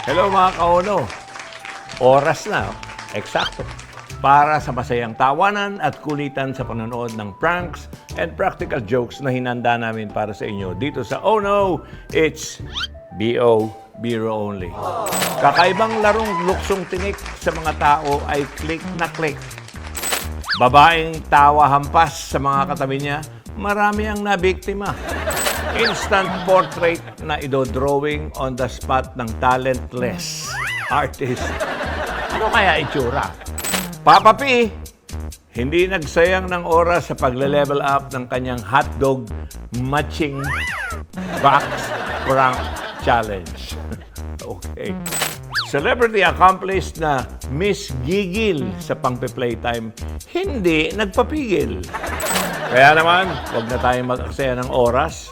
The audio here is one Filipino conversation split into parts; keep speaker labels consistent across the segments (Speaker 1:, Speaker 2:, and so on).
Speaker 1: Hello mga kauno. Oras na, eksakto, para sa masayang tawanan at kulitan sa panonood ng pranks and practical jokes na hinanda namin para sa inyo dito sa Oh No, It's B.O. Biro Only. Kakaibang larong luksong tinik sa mga tao ay click na click. Babaeng tawa hampas sa mga katabi niya, marami ang nabiktima. Instant portrait na idodrawing on the spot ng talentless artist. Ano kaya itsura? Papa P, hindi nagsayang ng oras sa pagle-level up ng kanyang hotdog matching box prank challenge. Okay. Celebrity accomplished na Miss Gigil sa pang-playtime, hindi nagpapigil. Kaya naman, huwag na tayong mag-aksaya ng oras.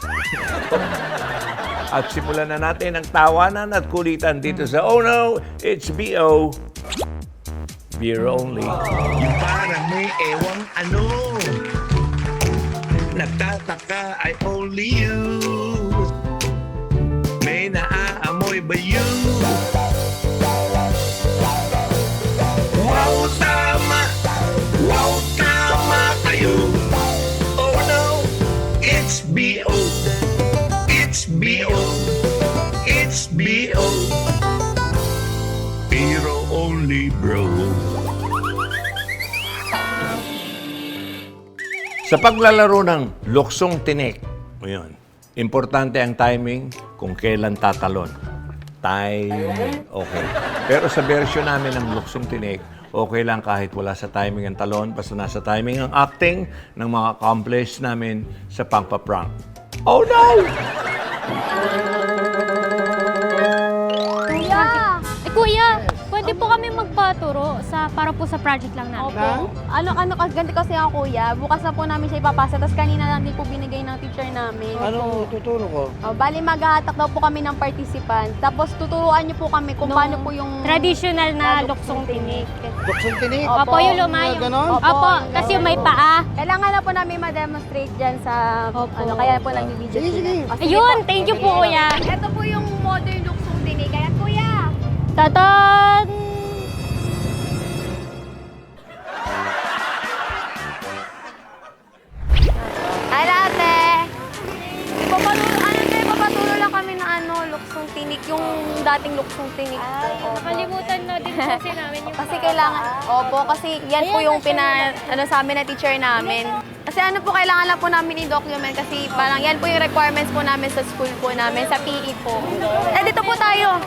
Speaker 1: At simulan na natin ang tawanan at kulitan dito sa Oh No, It's B.O. Biro Only.
Speaker 2: Yung parang may ewang ano, nagtataka ay only you. May naaamoy ba you? Wow, tama! Wow, tama kayo! Oh no, it's B.O. It's B.O. It's B.O. Biro Only, bro.
Speaker 1: Sa paglalaro ng luksong tinik, yun, importante ang timing kung kailan tatalon. Timing, okay. Pero sa version namin ng luksong tinik, okay lang kahit wala sa timing ang talon, basta nasa timing ang acting ng mga accomplice namin sa pangpa-prank. Oh no!
Speaker 3: Kuya, pwede po kami magpaturo para po sa project lang namin.
Speaker 4: Opo. Ganti kasi ako kuya. Bukas na po namin siya ipapasa. Tapos kanina lang din po binigay ng teacher namin.
Speaker 5: Anong tuturo ko?
Speaker 4: Bali maghahatak daw po kami ng participant. Tapos tuturuan niyo po kami kung paano po yung...
Speaker 3: Traditional na luksong tinik.
Speaker 5: Luksong tinik?
Speaker 3: Opo, yung lumayo.
Speaker 5: Ganon?
Speaker 3: Opo, kasi yung may paa.
Speaker 4: Kailangan na po namin ma-demonstrate dyan sa... kaya po lang yung video.
Speaker 5: Sige, sige.
Speaker 3: Ayun, thank you po kuya.
Speaker 4: Ito po yung modern luksong tinik. Kaya kuya!
Speaker 3: Taton!
Speaker 4: Ay, ate! Papaturo lang kami ng luksong tinik. Yung dating luksong tinik.
Speaker 3: Nakalimutan na din kasi namin yung
Speaker 4: Kasi kailangan, kasi yan po yung sa amin na teacher namin. Kasi kailangan lang po namin i-document kasi parang yan po yung requirements po namin sa school po namin, sa PE po. Dito po tayo.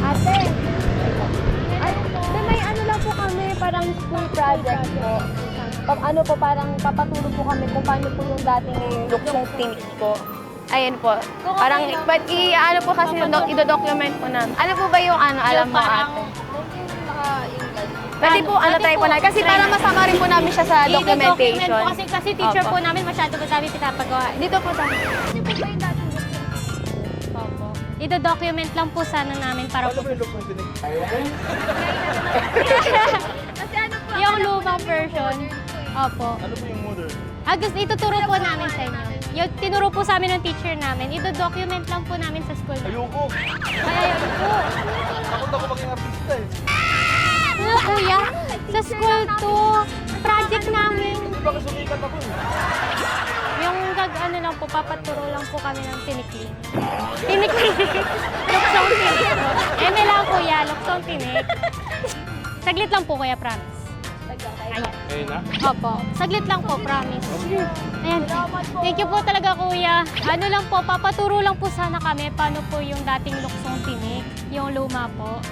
Speaker 4: Ate, may lang po kami, parang school project po. Parang papatulog po kami kung paano po yung dating luksong tinik po. Ayan po. Parang, po kasi i-document po namin. Ano po ba yung alam mo ate? Pwede po, try po na. Kasi para masama rin po namin siya sa documentation.
Speaker 3: Kasi teacher po namin masyado ba sabi pinapagawa.
Speaker 4: Dito po tayo.
Speaker 3: Ano po ba yung dating Opo. Ito-document lang po sana namin para po.
Speaker 4: Kasi po?
Speaker 3: Yung lumang version. Opo.
Speaker 5: Ano po yung modern?
Speaker 3: Gusto ituturo po namin sa inyo. Yung tinuro po sa amin ng teacher namin, ito-document lang po namin sa school.
Speaker 5: Ayoko.
Speaker 3: Ay, ayun po.
Speaker 5: Takot ako maging artista eh.
Speaker 3: Ano, kuya? Sa school to. Project namin.
Speaker 5: Di ba kasumikat ako eh?
Speaker 3: Yung lang po, papaturo lang po kami ng tinikling. Tinikling. Luksong tinik. Eme lang kuya, luksong tinik. Saglit lang po kuya, promise. Ayan.
Speaker 5: Ayun na?
Speaker 3: Opo. Saglit lang po, promise. Ayan. Thank you po talaga, kuya. Ano lang po, papaturo lang po sana kami paano po yung dating luksong tinik. Yung luma po.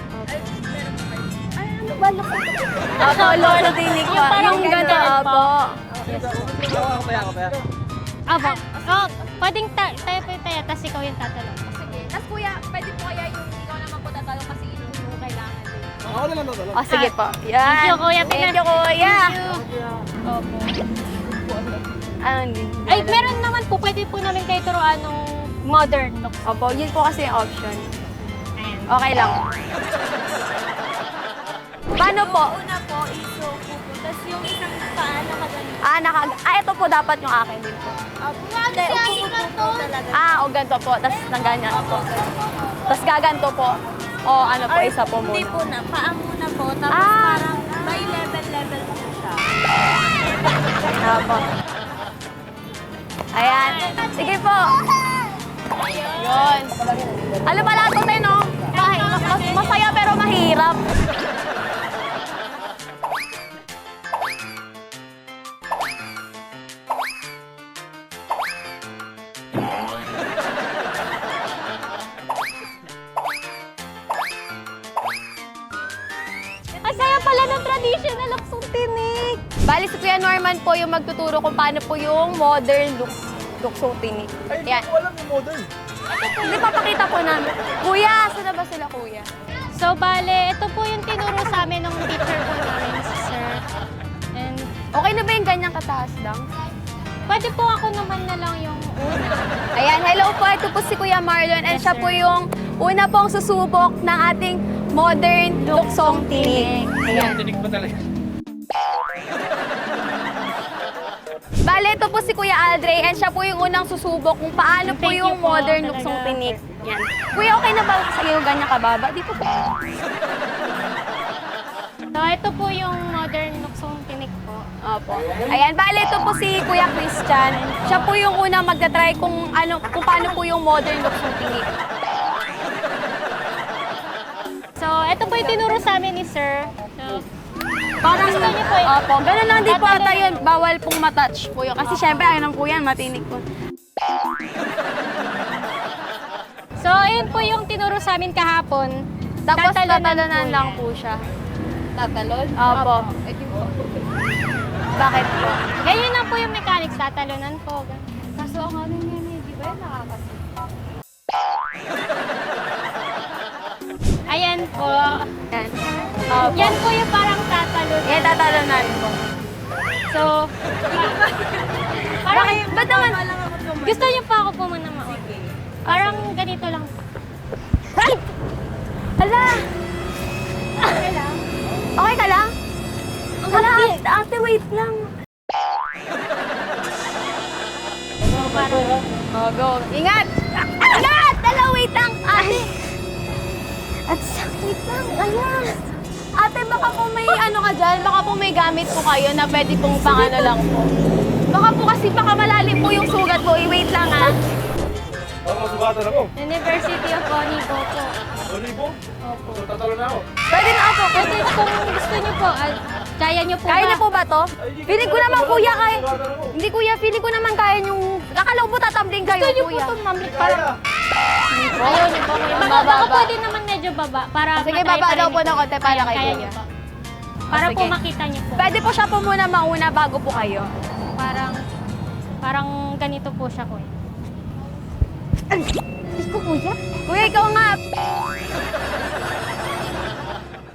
Speaker 4: Ano ba luksong tinik? Opo, luksong tinik po.
Speaker 3: Yung parang ganun po.
Speaker 5: Kaya.
Speaker 3: Opo. Oh, pwedeng tayo po tayo, tapos ikaw yung tatanong.
Speaker 4: Sige. Tapos kuya, pwede po kaya yung ikaw naman po tatanong kasi yun yung kailangan din.
Speaker 5: Ako na lang tatanong.
Speaker 4: Sige po. Yan.
Speaker 3: Thank you, kuya.
Speaker 4: Thank you, kuya.
Speaker 3: Opo.
Speaker 4: Ano?
Speaker 3: Ay, meron naman po. Pwede po namin kayo turuan ng modern look.
Speaker 4: Opo, yun po kasi yung option.
Speaker 3: Ayan.
Speaker 4: Okay lang. Paano po?
Speaker 3: Una po, iso po. Tapos yung isang paa nakaganito.
Speaker 4: Ito po dapat yung akin din po.
Speaker 3: Kasi ating kanto.
Speaker 4: O ganito po. Tapos nang ganyan po. Tapos gaganto po. O ano po, isa po
Speaker 6: Hindi
Speaker 4: muna?
Speaker 6: po na, paa muna po. Tapos
Speaker 4: Ah.
Speaker 6: parang may level-level po siya.
Speaker 4: Apo. Ayan. Sige po. Yun. Alam pala ito, Ten, no? Masaya pero mahirap.
Speaker 3: Ang saya pala ng traditional luksong tinik.
Speaker 4: Bali, si Kuya Norman po yung magtuturo kung paano po yung modern luksong tinik.
Speaker 5: Ay, hindi
Speaker 4: Ayan.
Speaker 5: ko alam yung modern.
Speaker 4: Hindi, papakita po namin. Kuya, saan na ba sila, Kuya?
Speaker 3: So, bale, ito po yung tinuro sa amin ng teacher po namin, si Sir. And
Speaker 4: Okay na ba yung ganyang kataas lang?
Speaker 3: pwede po ako naman na lang yung una.
Speaker 4: Ayan, hello po. Ito po si Kuya Marlon and
Speaker 3: Yes,
Speaker 4: siya
Speaker 3: sir.
Speaker 4: po yung una pong susubok ng ating modern luksong tinik. Ayan.
Speaker 5: Tinig pa talaga.
Speaker 4: Bale, ito po si Kuya Aldre and siya po yung unang susubok kung paano po
Speaker 3: Thank you
Speaker 4: yung
Speaker 3: po,
Speaker 4: modern
Speaker 3: talaga.
Speaker 4: luksong tinik. Yan. Kuya, okay na ba sa iyo ganyan kababa? Dito po.
Speaker 3: So, ito po yung modern luksong tinik po.
Speaker 4: Opo. Ayan, bale, ito po si Kuya Christian. Siya po yung unang magta-try kung paano po yung modern luksong tinik.
Speaker 3: So, ito po yung tinuro sa amin ni Sir. So,
Speaker 4: Parang,
Speaker 3: Gusto niyo po yun?
Speaker 4: opo, ganun lang din po
Speaker 3: Tatalo
Speaker 4: ata
Speaker 3: na
Speaker 4: yun. Bawal pong matouch po yun. Kasi syempre, ayun po yan, matinik po.
Speaker 3: so ayun po yung tinuro sa amin kahapon.
Speaker 4: Tapos
Speaker 3: Tatalonan
Speaker 4: tatalonan
Speaker 3: po
Speaker 4: lang
Speaker 3: yan.
Speaker 4: po siya.
Speaker 6: Tatalon?
Speaker 4: Opo. Bakit po?
Speaker 3: Ganyan lang po yung mechanics, tatalunan po.
Speaker 6: Kaso ang ano niya, di ba yan nakakasip?
Speaker 3: Ayan po.
Speaker 4: Yan. Opo.
Speaker 3: Yan po yung parang tatalunan.
Speaker 4: Yan, tatalonan po.
Speaker 3: So, parang,
Speaker 4: Ba't naman?
Speaker 3: gusto niyo pa ako po muna mauna. Parang ganito lang.
Speaker 4: Ay! Hala! Okay ka lang? Hala, ate, wait lang. Oh, go. Ingat! Ingat! Hala, wait lang, ate. At sakit lang, ayan. Ate, baka po may ano ka dyan, baka po may gamit po kayo na pwede pong pang ano lang po. Baka po kasi baka malalim po yung sugat po. I-wait lang ha.
Speaker 5: Ako, sugatan ako.
Speaker 3: University of Onigo po.
Speaker 5: Olivo?
Speaker 3: Opo.
Speaker 5: So, tatalo na ako.
Speaker 4: Pwede na ako.
Speaker 3: Pwede kung gusto niyo po, kaya niyo po
Speaker 4: Kaya
Speaker 3: ba?
Speaker 4: niyo po ba to? Feeling ko naman kuya kaya. Hindi kuya, feeling ko naman kaya yung... Akala ko po tatambling kayo
Speaker 3: Gusto niyo po
Speaker 4: kuya.
Speaker 3: itong mamlik
Speaker 5: Kaya.
Speaker 3: para... Ayaw niyo po. Baka pwede naman medyo baba. Para
Speaker 4: Sige,
Speaker 3: matry
Speaker 4: baba
Speaker 3: pa rin
Speaker 4: daw po
Speaker 3: niyo
Speaker 4: ng konti para
Speaker 3: Kaya-
Speaker 4: kay
Speaker 3: kaya
Speaker 4: kuya.
Speaker 3: niyo po. Para po
Speaker 4: sige.
Speaker 3: makita niyo po.
Speaker 4: Pwede po siya po muna mauna bago po kayo.
Speaker 3: Parang ganito po siya, kuya.
Speaker 4: Kuya, ikaw nga.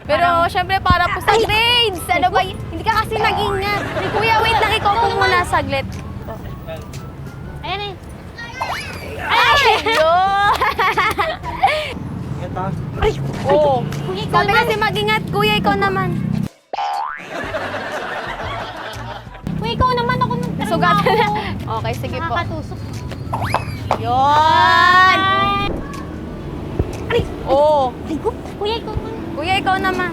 Speaker 4: Pero syempre para po sa grades. Ano ba? Hindi ka kasi nag-ingat. Kuya, wait lang. Ikaw po muna saglit.
Speaker 3: Ayan eh.
Speaker 4: Ayun!
Speaker 5: Ingat ha.
Speaker 4: Oo.
Speaker 3: Kuya, ikaw
Speaker 4: Sabi
Speaker 3: naman.
Speaker 4: kasi mag-ingat. Kuya, ikaw naman.
Speaker 3: Kuya, ikaw naman ako nung
Speaker 4: Sugatan na. Okay, sige po.
Speaker 3: Nakakatusok.
Speaker 4: Yun! Oo.
Speaker 3: Kuya, ikaw naman.
Speaker 4: Kuya, ikaw naman.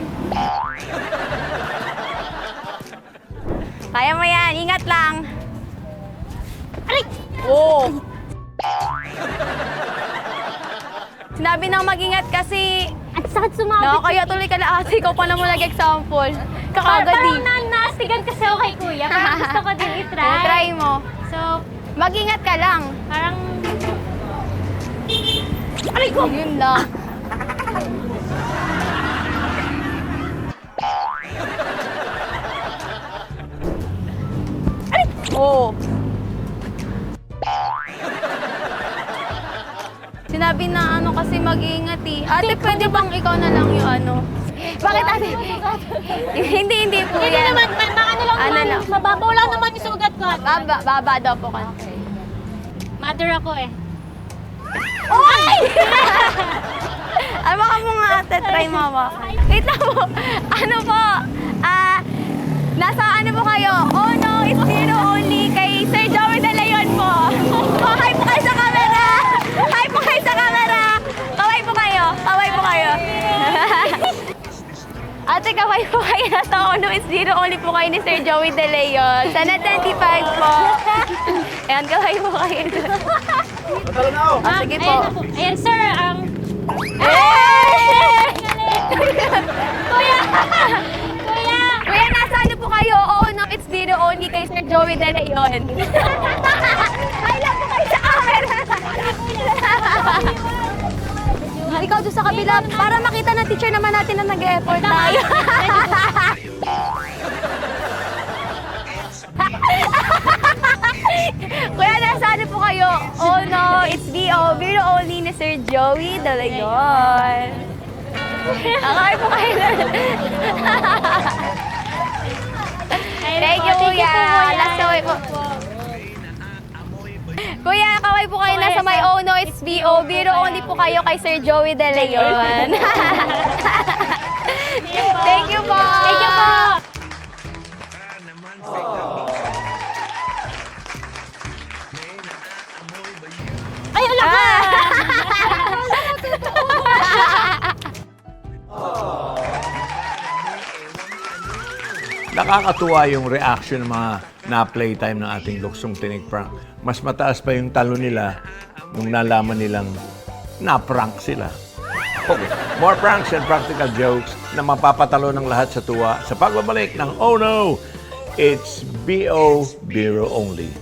Speaker 4: Kaya mo yan. Ingat lang.
Speaker 3: Aray!
Speaker 4: Oo. Sinabi nang mag-ingat kasi
Speaker 3: At sakit sumabit.
Speaker 4: nakakaya tuloy ka na ate. Ikaw pa na mo nag-example. Kakagad
Speaker 3: Parang
Speaker 4: eh.
Speaker 3: naasigan kasi ako kay kuya. Parang gusto ko din i-try.
Speaker 4: Try mo.
Speaker 3: So,
Speaker 4: Mag-ingat ka lang.
Speaker 3: parang...
Speaker 4: Aray ko! Yun lang. Aray! Oo. Sinabi na ano kasi mag-iingat eh. Ate, pwede bang ikaw na lang yung ano? Bakit ate? hindi po
Speaker 3: Hindi
Speaker 4: yan.
Speaker 3: naman, ano lang
Speaker 4: Ano
Speaker 3: naman,
Speaker 4: lang?
Speaker 3: mababaw lang naman yung sugat ko.
Speaker 4: Baba daw po ka.
Speaker 3: Mother ako eh.
Speaker 4: Oy! Ano ka mo nga ate, try mo ba? Wait lang po. Ano po? Nasa ano po kayo? Oh no, it's zero only kay Sir Joey De Leon po. Oh, hi po kayo sa camera! Hi po kayo sa camera! Kaway po kayo. Kaway po kayo. Ate, kaway po kayo na to. No, it's zero only po kayo ni Sir Joey De Leon. Sana 25 po. Ayan, kaway po kayo doon.
Speaker 5: Natalo na ako.
Speaker 4: Sige po.
Speaker 3: Ayan na po. Ayan, sir,
Speaker 4: Eh!
Speaker 3: Kuya! Kuya!
Speaker 4: Kuya, nasa ano po kayo? Oo, no, it's zero only kay Sir Joey De Leon. Ay lang po kayo sa camera. Ikaw doon sa kabila, para makita ng teacher naman natin na nag-e-effort tayo. Kuya, nasa ano po kayo? Oh no, it's VO, Vero only ni Sir Joey De Leon. Akay po kayo. Thank you, Kuya. Last kaway po. Kuya, kaway po kayo nasa may Oh no, it's VO, Vero only po kayo kay Sir Joey De Leon. Thank you po.
Speaker 3: Thank you po! Ay, wala ka!
Speaker 1: Nakakatuwa yung reaction ng mga na-playtime ng ating luksong tinik prank. Mas mataas pa yung talo nila nung nalaman nilang na-prank sila. Okay. More pranks and practical jokes na mapapatalo ng lahat sa tuwa sa pagbabalik ng Oh No! It's B.O. Biro Only.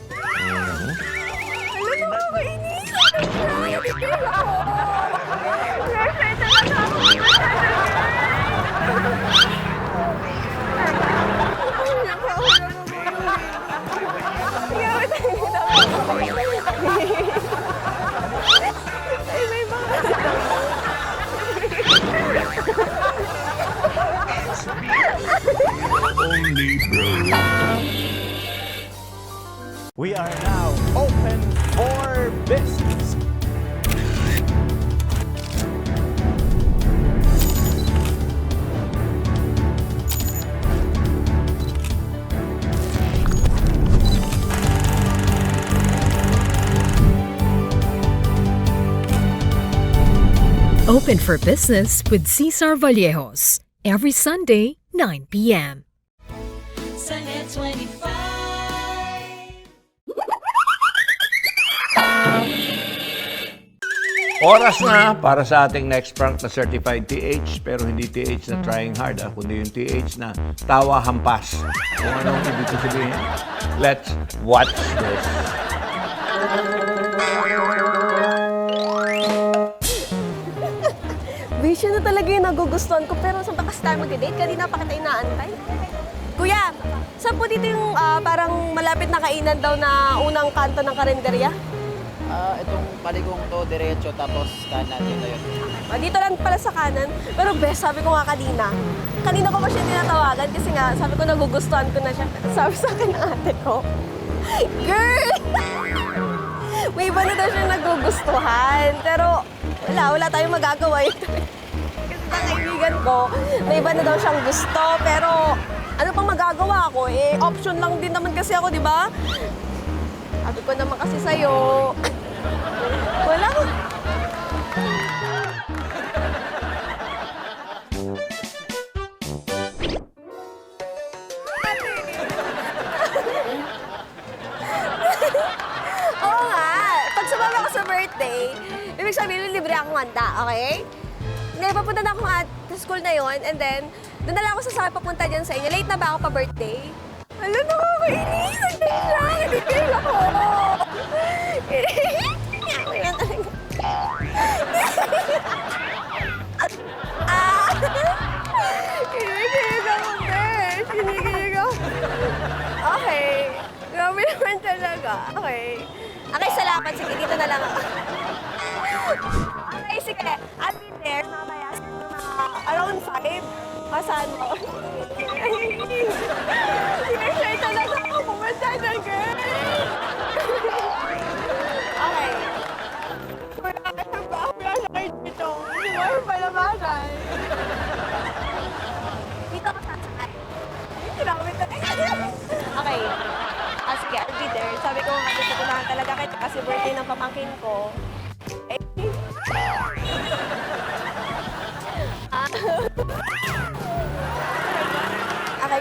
Speaker 2: Only bros.
Speaker 5: We are now open for business.
Speaker 7: Open for business with Cesar Vallejos every Sunday, 9 p.m.
Speaker 1: Oras na para sa ating next prank na certified TH, pero hindi TH na trying hard, kundi yung TH na tawa hampas. Kung anong ibig sabihin. Let's watch this.
Speaker 8: Vision na talaga yung nagugustuhan ko, pero saan ba kasi tayo mag-date? Kanina pa kita inaantay. Kuya, saan po dito yung parang malapit na kainan daw na unang kanto ng karinderya?
Speaker 9: Itong paligong to, diretso, tapos kanan, yun na yun.
Speaker 8: Dito lang pala sa kanan. Pero best, sabi ko nga kanina ko pa siya tinatawagan kasi nga, sabi ko nagugustuhan ko na siya. Sabi sa akin ng ate ko, girl! May iba na daw siya nagugustuhan. Pero wala tayong magagawa. Kasi na kaibigan ko, may iba na daw siyang gusto. Pero ano pang magagawa ko? Option lang din naman kasi ako, di ba? Sabi ko naman kasi sa'yo, wala ko. Oo nga. Pag sumama ko sa birthday, ibig sabihin, libre akong handa, okay? Hindi, papunta na ako sa school na yon, and then, doon na lang ako sasakay papunta dyan sa inyo. Late na ba ako pa birthday? Alam, nakakainis! Nagtitigil ako! Kaya talaga. Kinikilig ako, Besh! Kinikilig ako. Okay. Grabe naman talaga. Okay. Okay, salamat. Sige, dito na lang ako. Okay, sige. I'll be there mamaya. Around 5. Kasaan mo? Sinasay talaga ako. Pumunta na, girl. Okay. Wala ka sa bahay. Wala kayo dito. Hindi mo yung palabasan. Dito ka sasakay. Grabe talaga. Okay. Sige, I'll be there. Sabi ko, gusto ko lang talaga kasi birthday ng pamangkin ko.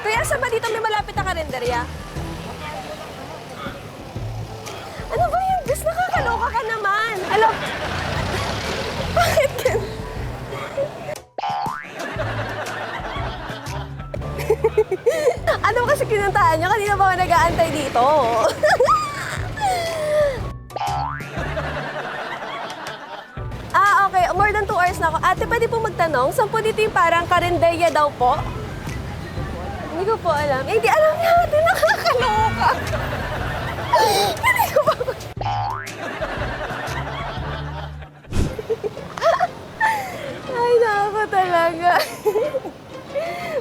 Speaker 8: Kuya, saan ba dito may malapit na karinderya? Ano ba yun? Gus, nakakaloka ka naman. Alam, bakit ganun? Ano kasi kinantaan niyo? Kanina ba ako nag-aantay dito? Okay. More than 2 hours na ako. Ate, pwede po magtanong? Saan po dito yung parang karinderya daw po? Hindi ko po alam. Eh, hindi alam niya. Ate, nakakaloka. Hindi ko pa... Ay, nako talaga.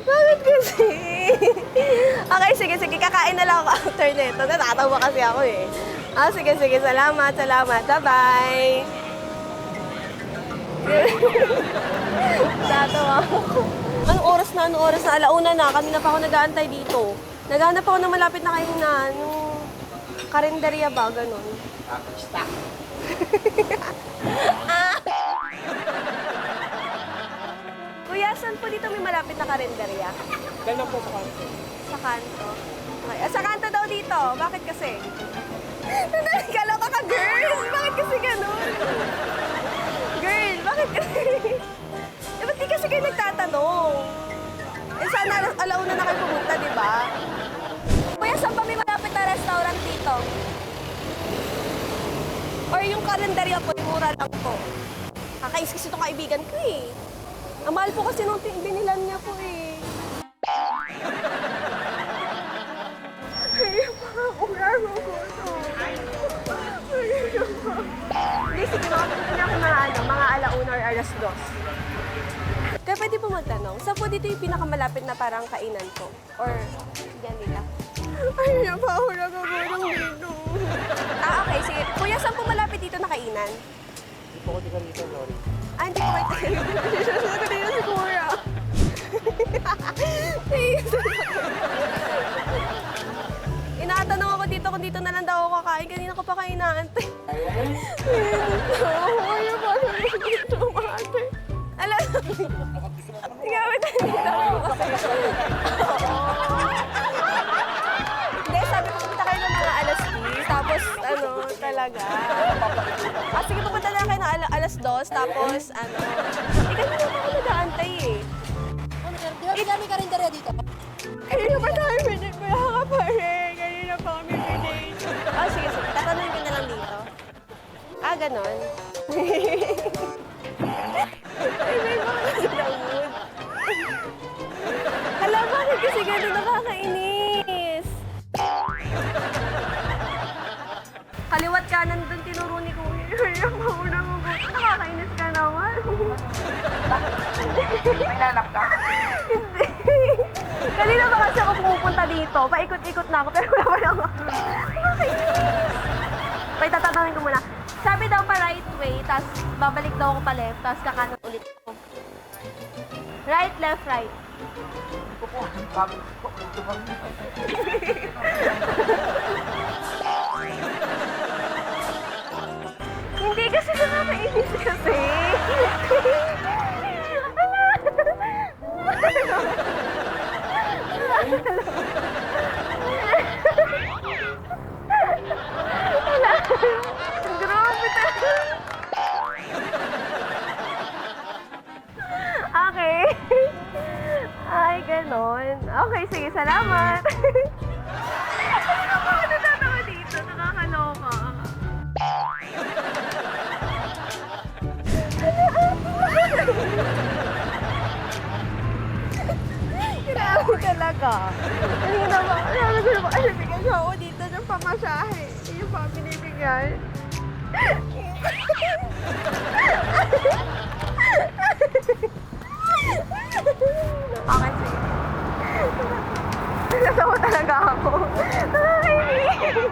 Speaker 8: Bakit kasi? Okay, sige. Kakain na lang ako after nito. Natatawa kasi ako eh. Sige. Salamat. Bye-bye. Natatawa ako. Anong oras na? Alauna na. Kanina pa ako nag-aantay dito. Naghanap ako ng malapit na kainan. Yung karinderya ba? Ganon. Kuya, saan po dito may malapit na karinderya?
Speaker 5: Ganun po sa kanto.
Speaker 8: Sa kanto. Okay. Sa kanto daw dito. Bakit kasi? Kaloka ka, girl! Bakit kasi ganun? Girl, bakit kasi? Ba't di kasi kayo nagtatanong? Eh, sana alauna na kayo pumunta, di ba? Kuya, saan pa may malapit na restaurant dito? Or yung karinderya po, yung mura lang po. Kakais kasi itong kaibigan ko eh. Ang mahal po kasi nung binilan niya po eh. Kaya pa, ulan mo ko ito. Hindi, sige, makapunta na ako mga alauna or alas 2. Kaya pwede po magtanong, saan po dito yung pinakamalapit na parang kainan ko? Or, yan nila? Ay, napahula ka ko dito. Okay, sige. Kuya, saan po malapit dito na kainan?
Speaker 5: Hindi po ko dito, sorry.
Speaker 8: Hindi po kayo tayo. Sasagot ko dito si Kuya. Inatanong ako dito kung dito na lang daw ako kakain. Kanina ko pa kayo inaantay. Kuya, paano dito, mate? Alam mo. Sige, wait. Hindi, sabi ko pupunta kayo ng mga alas 10. Tapos, talaga. Sige, pupunta na kayo ng alas 2. Tapos, kanina pa ako nag-aantay eh.
Speaker 6: Di ba kami karinderya dito?
Speaker 8: Kanina pa tayo pinit. Kaya ka pa rin. Kanina pa kami pinit. Sige. Tatanungin ko na lang dito. Ganon. Ay, may mga kasi ng mood. Hala, bakit kasi gano'n nakakainis? Kaliwat kanan doon tinuro ni Kuya. Kaya mauna mo po. Nakakainis ka naman.
Speaker 9: May lalap ka?
Speaker 8: Hindi. Kanina ba kasi ako pumupunta dito? Paikot-ikot na ako, pero wala pa lang ako. Nakakainis. Wait, tatanungin ko muna. Sabi daw pa right way, tapos babalik daw ako pa left, tapos kakanan ulit ako. Right, left, right. Hindi kasi nakakainis kasi. Grabe talaga. Okay. Ay, ganon. Okay, sige, salamat. Ano ba ako natatawa dito? Nakakaloka. Grabe talaga. Kanina ba? Sabi ko naman, kasi bigyan siya ako dito ng pamasahe. Yung pa binibigyan. Okay, sige. Nagsasawa talaga ako. Nakakainis.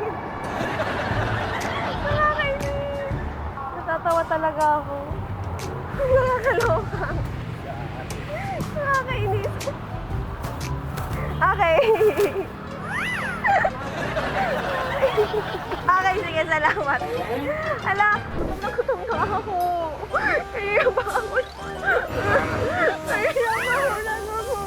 Speaker 8: Natatawa talaga ako. Nakakaloka. Nakakainis. Okay. Okay, sige, salamat. Hala, gutom na ako. Kaya ba ako? Kaya ba ako?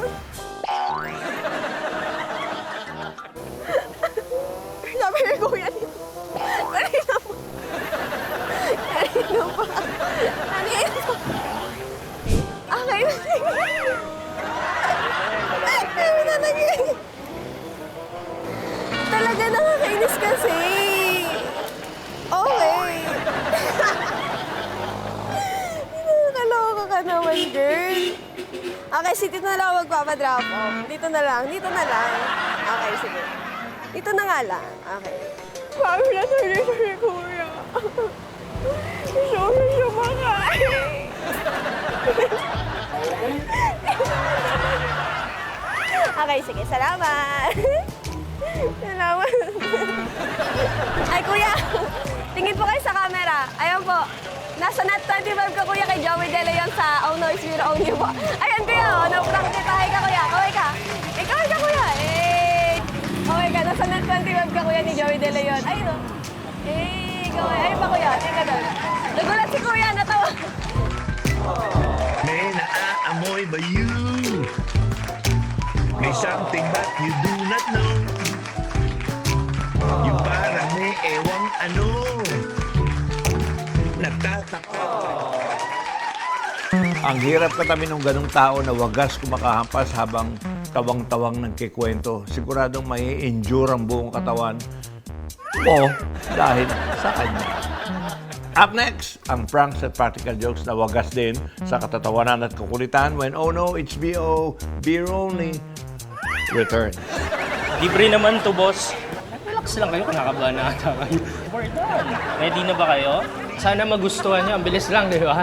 Speaker 8: Okay, si dito na lang ako magpapadrop off. Dito na lang. Okay, sige. Dito na nga lang. Okay. Mami, nasali siya si Kuya. Gusto ko siya makain. Okay, sige. Salamat. Salamat. Ay, Kuya. Tingin po kayo sa camera. Ayan po. Nasa Nat 25 ka, Kuya, kay Joey De Leon sa Oh No, It's Your Own You po. Ayan, Kuya. Na-prank kita. Hi ka, Kuya. Kaway ka. Kaway ka, Kuya. Kaway ka. Nasa Nat 25 ka, Kuya, ni Joey De Leon. Ayun, o. Kaway. Ayun pa, Kuya. Tingnan doon. Nagulat si Kuya. Natawa.
Speaker 2: May naaamoy ba you? May something that you do not know. Yung parang may ewang ano. Nagtatakot.
Speaker 1: Ang hirap katabi ng ganong tao na wagas kumakahampas habang tawang-tawang nagkikwento. Siguradong may endure ang buong katawan o dahil sa kanya. Up next, ang pranks at practical jokes na wagas din sa katatawanan at kukulitan when Oh No, It's B.O. Bironi returns.
Speaker 10: Libre naman to, boss. Relax lang kayo, kinakabahan na ata kayo. We're done. Ready na ba kayo? Sana magustuhan nyo. Ang bilis lang, di ba?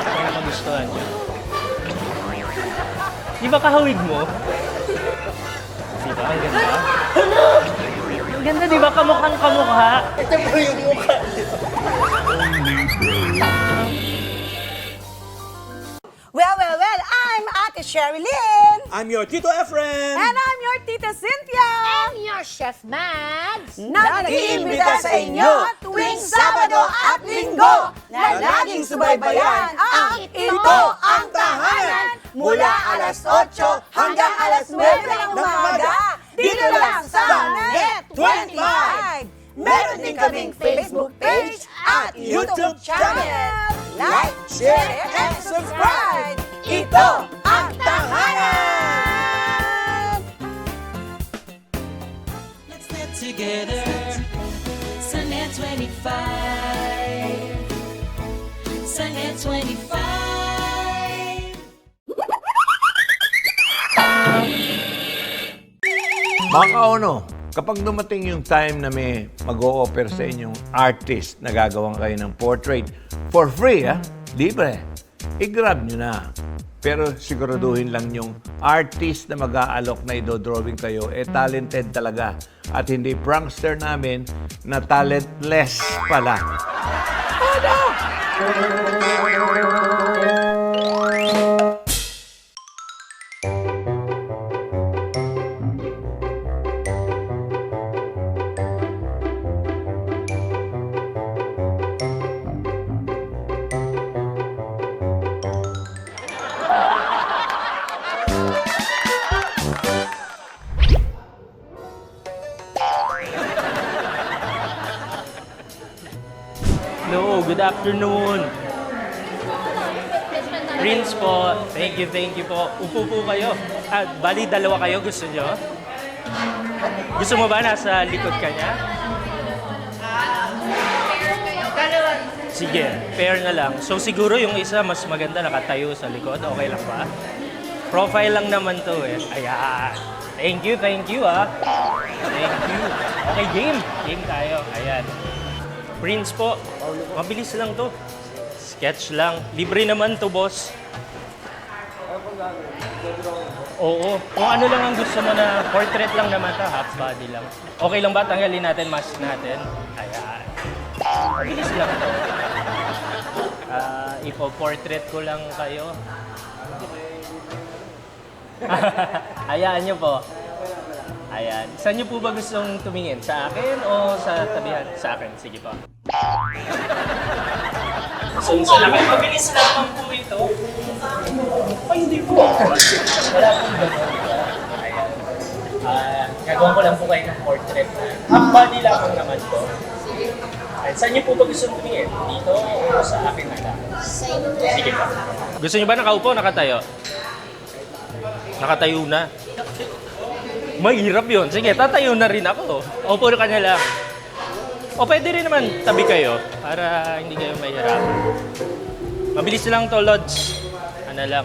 Speaker 10: Sana magustuhan nyo. Di ba kahawig mo? Di ba? Ang ganda. Ang ganda, di ba? Kamukhang kamukha. Ito po yung mukha.
Speaker 6: Well, I'm Ate Sherry Lynn.
Speaker 5: I'm your Tito Efren.
Speaker 6: And I'm your Tita Cynthia.
Speaker 3: I'm your Chef Mads.
Speaker 6: Na nag-iimbita sa inyo tuwing Sabado at Linggo na laging subaybayan ang Ito ang Tahanan mula alas 8 hanggang alas 9 ng umaga dito lang sa Net 25. Meron din kaming Facebook page at YouTube channel. Like, share, and subscribe! Ito ang Tahanan!
Speaker 11: Let's get together sa Net 25. Sa Net 25.
Speaker 1: Mga kaono, kapag dumating yung time na may mag-o-offer sa inyong artist na gagawin kayo ng portrait for free, libre, i-grab nyo na. Pero siguraduhin lang yung artist na mag-aalok na idodrawing kayo, talented talaga. At hindi prankster namin na talentless pala.
Speaker 10: Hello, good afternoon. Prince po, thank you po. Upo po kayo. Bali, dalawa kayo, gusto nyo? Gusto mo ba nasa likod ka niya? Sige, pair na lang. So siguro yung isa mas maganda nakatayo sa likod. Okay lang ba? Profile lang naman to eh. Ayan. Thank you Thank you. Okay, game tayo. Ayan. Prince po, mabilis lang to. Sketch lang. Libre naman to, boss. Oo. Kung ano lang ang gusto mo na portrait lang naman to, half body lang. Okay lang ba? Tanggalin natin, mask natin. Ayan. Mabilis lang to. Ipo-portrait ko lang kayo. Hayaan nyo po. Ayan. Saan nyo po ba gustong tumingin? Sa akin o sa tabihan? Sa akin. Sige po. So, na kayo. Mabilis lamang po ito. Ay, hindi po. Wala pong gano'n. Ayan. Gagawin ko lang po kayo ng portrait. Half body lamang naman po. Ayan. Saan nyo po ba gustong tumingin? Dito o sa akin na lang? Sige po. Gusto nyo ba nakaupo o nakatayo? Nakatayo na. Mahirap yun. Sige, tatayo na rin ako. Opo ka na lang. O pwede rin naman tabi kayo para hindi kayo mahirapan. Mabilis lang to, Lods. Ano lang.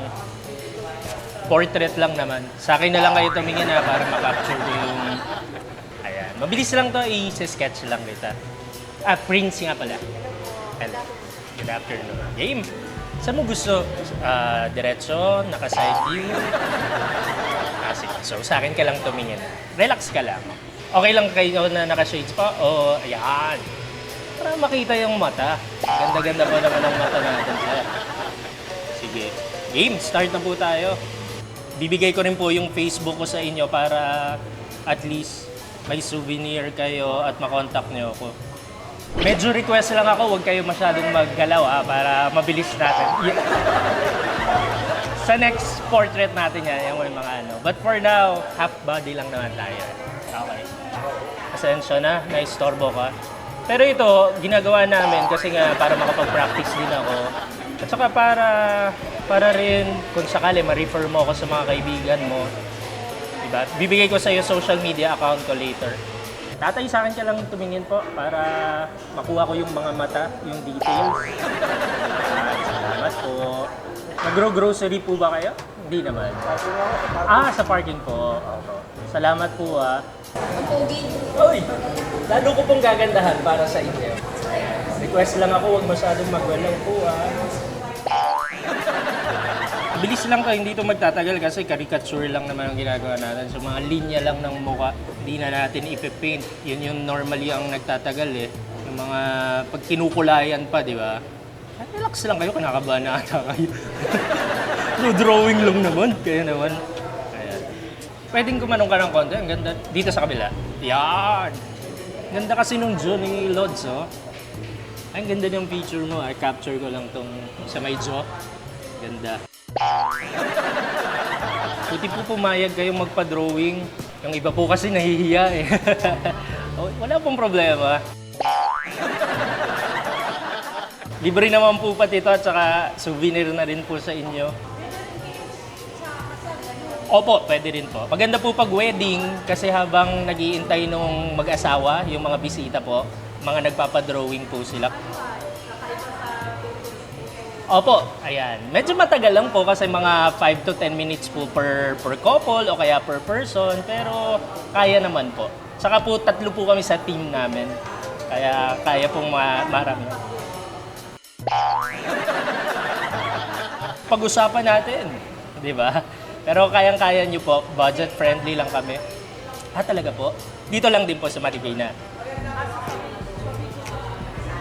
Speaker 10: portrait lang naman. Sa akin na lang kayo tumingin na para makapture ko yung... Ayan. Mabilis lang to, i-sketch lang kita. Prince nga pala. Hello. Good afternoon. Game. Saan mo gusto? Diretso, naka-side view. Sige. So, sa akin ka lang tumingin. Relax ka lang. Okay lang kayo na naka-shades pa? O, ayan. Para makita yung mata. Ganda-ganda pa naman ang mata natin sir. Sige. Game, start na po tayo. Bibigay ko rin po yung Facebook ko sa inyo para at least may souvenir kayo at makontak niyo ako. Medyo request lang ako, huwag kayo masyadong maggalaw para mabilis natin. Sa next portrait natin yan, yung mga ano. But for now, half body lang naman tayo. Okay. Pasensya na, naistorbo ka. Pero ito, ginagawa namin kasi nga para makapag-practice din ako. At saka para rin kung sakali ma-refer mo ako sa mga kaibigan mo. Diba? Bibigay ko sa iyo social media account ko later. Tatay, sa akin ka lang tumingin po para makuha ko yung mga mata, yung details. Salamat po. Nagro-grocery po ba kayo? Hindi naman. Sa parking po. Salamat po Uy! Lalo ko pong gagandahan para sa inyo. Request lang ako, huwag masyadong magwalang po Bilis lang kayo, hindi ito magtatagal kasi caricature lang naman ang ginagawa natin. So mga linya lang ng mukha, hindi na natin ipipaint. Yun yung normally ang nagtatagal Yung mga pag kinukulayan pa, di ba? Relax lang kayo, kinakabahan na ata kayo. So drawing lang naman, kaya naman. Ayan. Pwedeng kumanong ka ng konti, ang ganda. Dito sa kabila. Yan! Ganda kasi nung jaw ni Lods, Ang ganda ng picture mo, capture ko lang tong sa may jaw. Ganda. Buti po pumayag kayong magpa-drawing. Yung iba po kasi nahihiya Wala pong problema. Libre naman po pati ito at saka souvenir na rin po sa inyo. Opo, pwede rin po. Maganda po pag wedding kasi habang nag-iintay nung mag-asawa, yung mga bisita po, mga nagpapadrawing po sila. Opo, ayan. Medyo matagal lang po kasi mga 5 to 10 minutes po per couple o kaya per person, pero kaya naman po. Saka po 3 po kami sa team namin, kaya kaya pong marami. Pag-usapan natin, di ba? Pero kayang-kaya nyo po, budget friendly lang kami. Talaga po? Dito lang din po sa Marikina.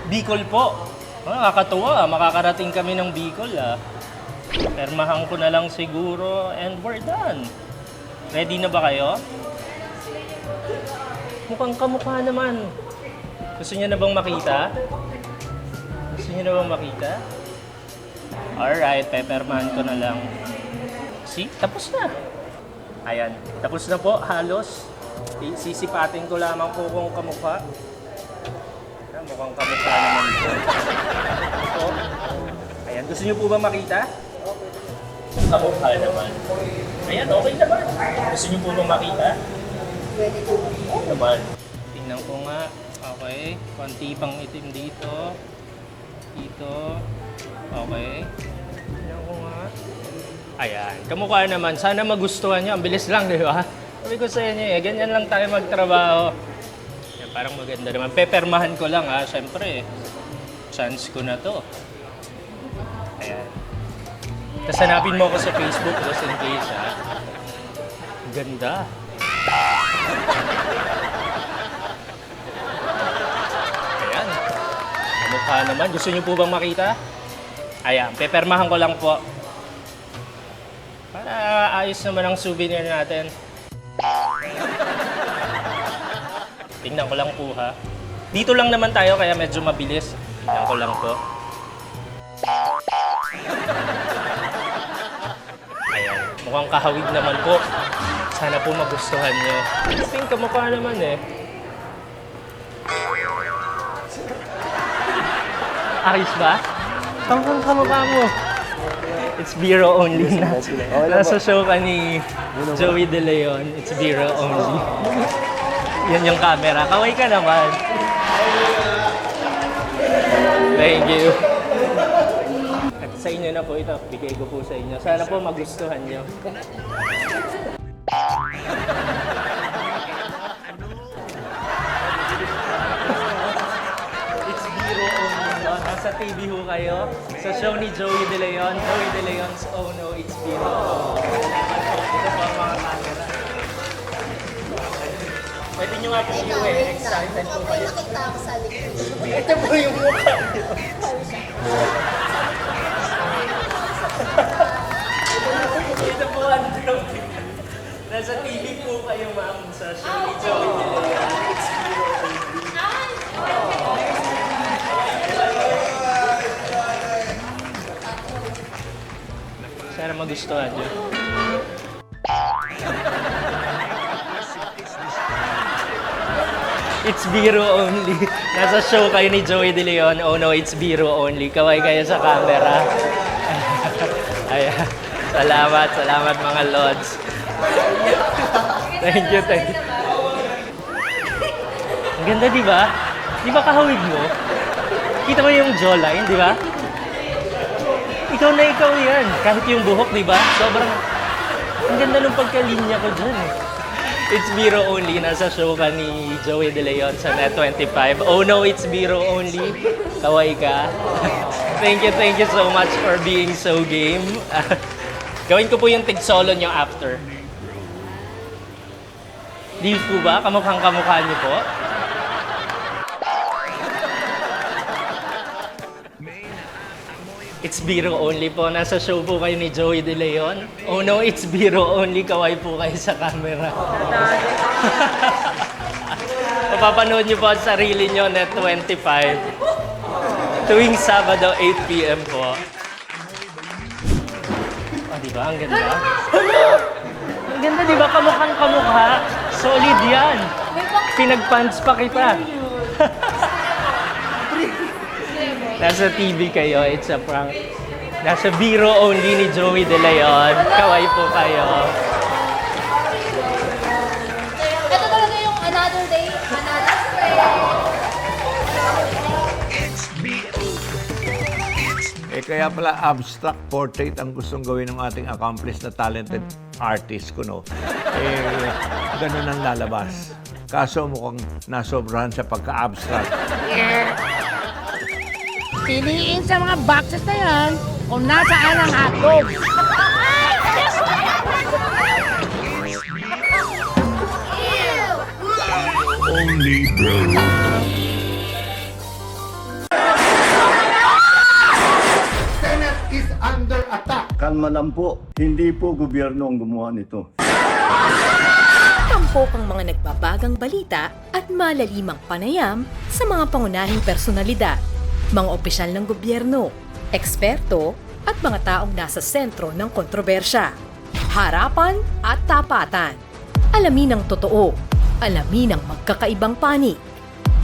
Speaker 10: Bicol po. Nakakatuwa, makakarating kami ng Bicol Permahan ko na lang siguro and we're done. Ready na ba kayo? Mukhang kamukha naman. Gusto niyo na bang makita? Gusto niyo na bang makita? Alright, pepermahan ko na lang. See? Tapos na. Ayan, tapos na po halos. Sisipatin ko lamang po kung kamukha. Mukhang kamukha naman po. Ito. Ayan, gusto niyo po ba makita? Kamukha naman. Ayan, okay naman. Gusto niyo po ba makita? Oo naman. Tingnan ko nga. Okay. Konti pang itim dito. Dito. Okay. Tingnan ko nga. Ayan. Kamukha naman. Sana magustuhan niyo. Ang bilis lang, di ba? Sabi ko sa inyo ganyan lang tayo magtrabaho. Parang maganda naman. Pepermahan ko lang Siyempre, chance ko na to. Ayan. Tapos hanapin mo ako sa Facebook just in case Ganda. Ayan. Kamukha naman. Gusto niyo po bang makita? Ayan. Pepermahan ko lang po. Para ayos naman ang souvenir natin. Tingnan ko lang po Dito lang naman tayo kaya medyo mabilis. Tingnan ko lang po. Ayan. Mukhang kahawig naman po. Sana po magustuhan nyo. Pink kamukha naman Ayos ba? Kamukha mo. It's Biro only na. Nasa show ka ni Joey De Leon. It's Biro only. Yan yung camera. Kaway ka naman. Thank you. Sa inyo na po ito. Bigay ko po sa inyo. Sana po magustuhan nyo. It's biro only. Nasa TV ho kayo. Sa show ni Joey De Leon. Joey De Leon's Oh No, It's Biro. Ito po ang mga camera. Pwede nyo nga po i-uwi. Excited po kayo. Ito po yung mukha. Ito po ang joke. Nasa TV po kayo, ma'am, sa show ni Joey De Leon. It's Biro only. Sana magustuhan nyo. It's biro only. Nasa show kayo ni Joey De Leon. Oh no, it's biro only. Kaway kayo sa camera. Ayan. Salamat mga lods. Thank you. Ang ganda, di ba? Di ba kahawig mo? Kita mo yung jawline, di ba? Ikaw na ikaw yan. Kahit yung buhok, di ba? Sobrang... Ang ganda ng pagkalinya ko dyan eh. It's Biro Only. Nasa show ka ni Joey De Leon sa Net25. Oh no, it's Biro Only. Kaway ka. Thank you so much for being so game. Gawin ko po yung tig-solo nyo after. Di po ba? Kamukhang-kamukha nyo po? It's Biro Only po. Nasa show po kayo ni Joey De Leon. Oh no, it's Biro Only. Kaway po kayo sa camera. Mapapanood niyo po ang sarili niyo, Net25. Tuwing Sabado, 8 p.m. po. Oh, di ba? Ang ganda. Ang ganda, di ba? Kamukhang-kamukha. Solid yan. Pinag-pants pa kita. Nasa TV kayo, it's a prank. Nasa Biro Only ni Joey De Leon. Kaway po kayo.
Speaker 4: Ito talaga yung another day, another day.
Speaker 1: Kaya pala abstract portrait ang gustong gawin ng ating accomplished na talented artist ko, no? Ganun ang lalabas. Kaso mukhang nasobrahan sa pagka-abstract.
Speaker 6: Piliin sa mga boxes na yan kung nasaan ang hotdog.
Speaker 2: Only bro.
Speaker 5: Senate is under attack.
Speaker 12: Kalma lang po. Hindi po gobyerno ang gumawa nito.
Speaker 7: Tampok ang mga nagbabagang balita at malalimang panayam sa mga pangunahing personalidad, mga opisyal ng gobyerno, eksperto at mga taong nasa sentro ng kontrobersya. Harapan at tapatan. Alamin ang totoo. Alamin ang magkakaibang panig.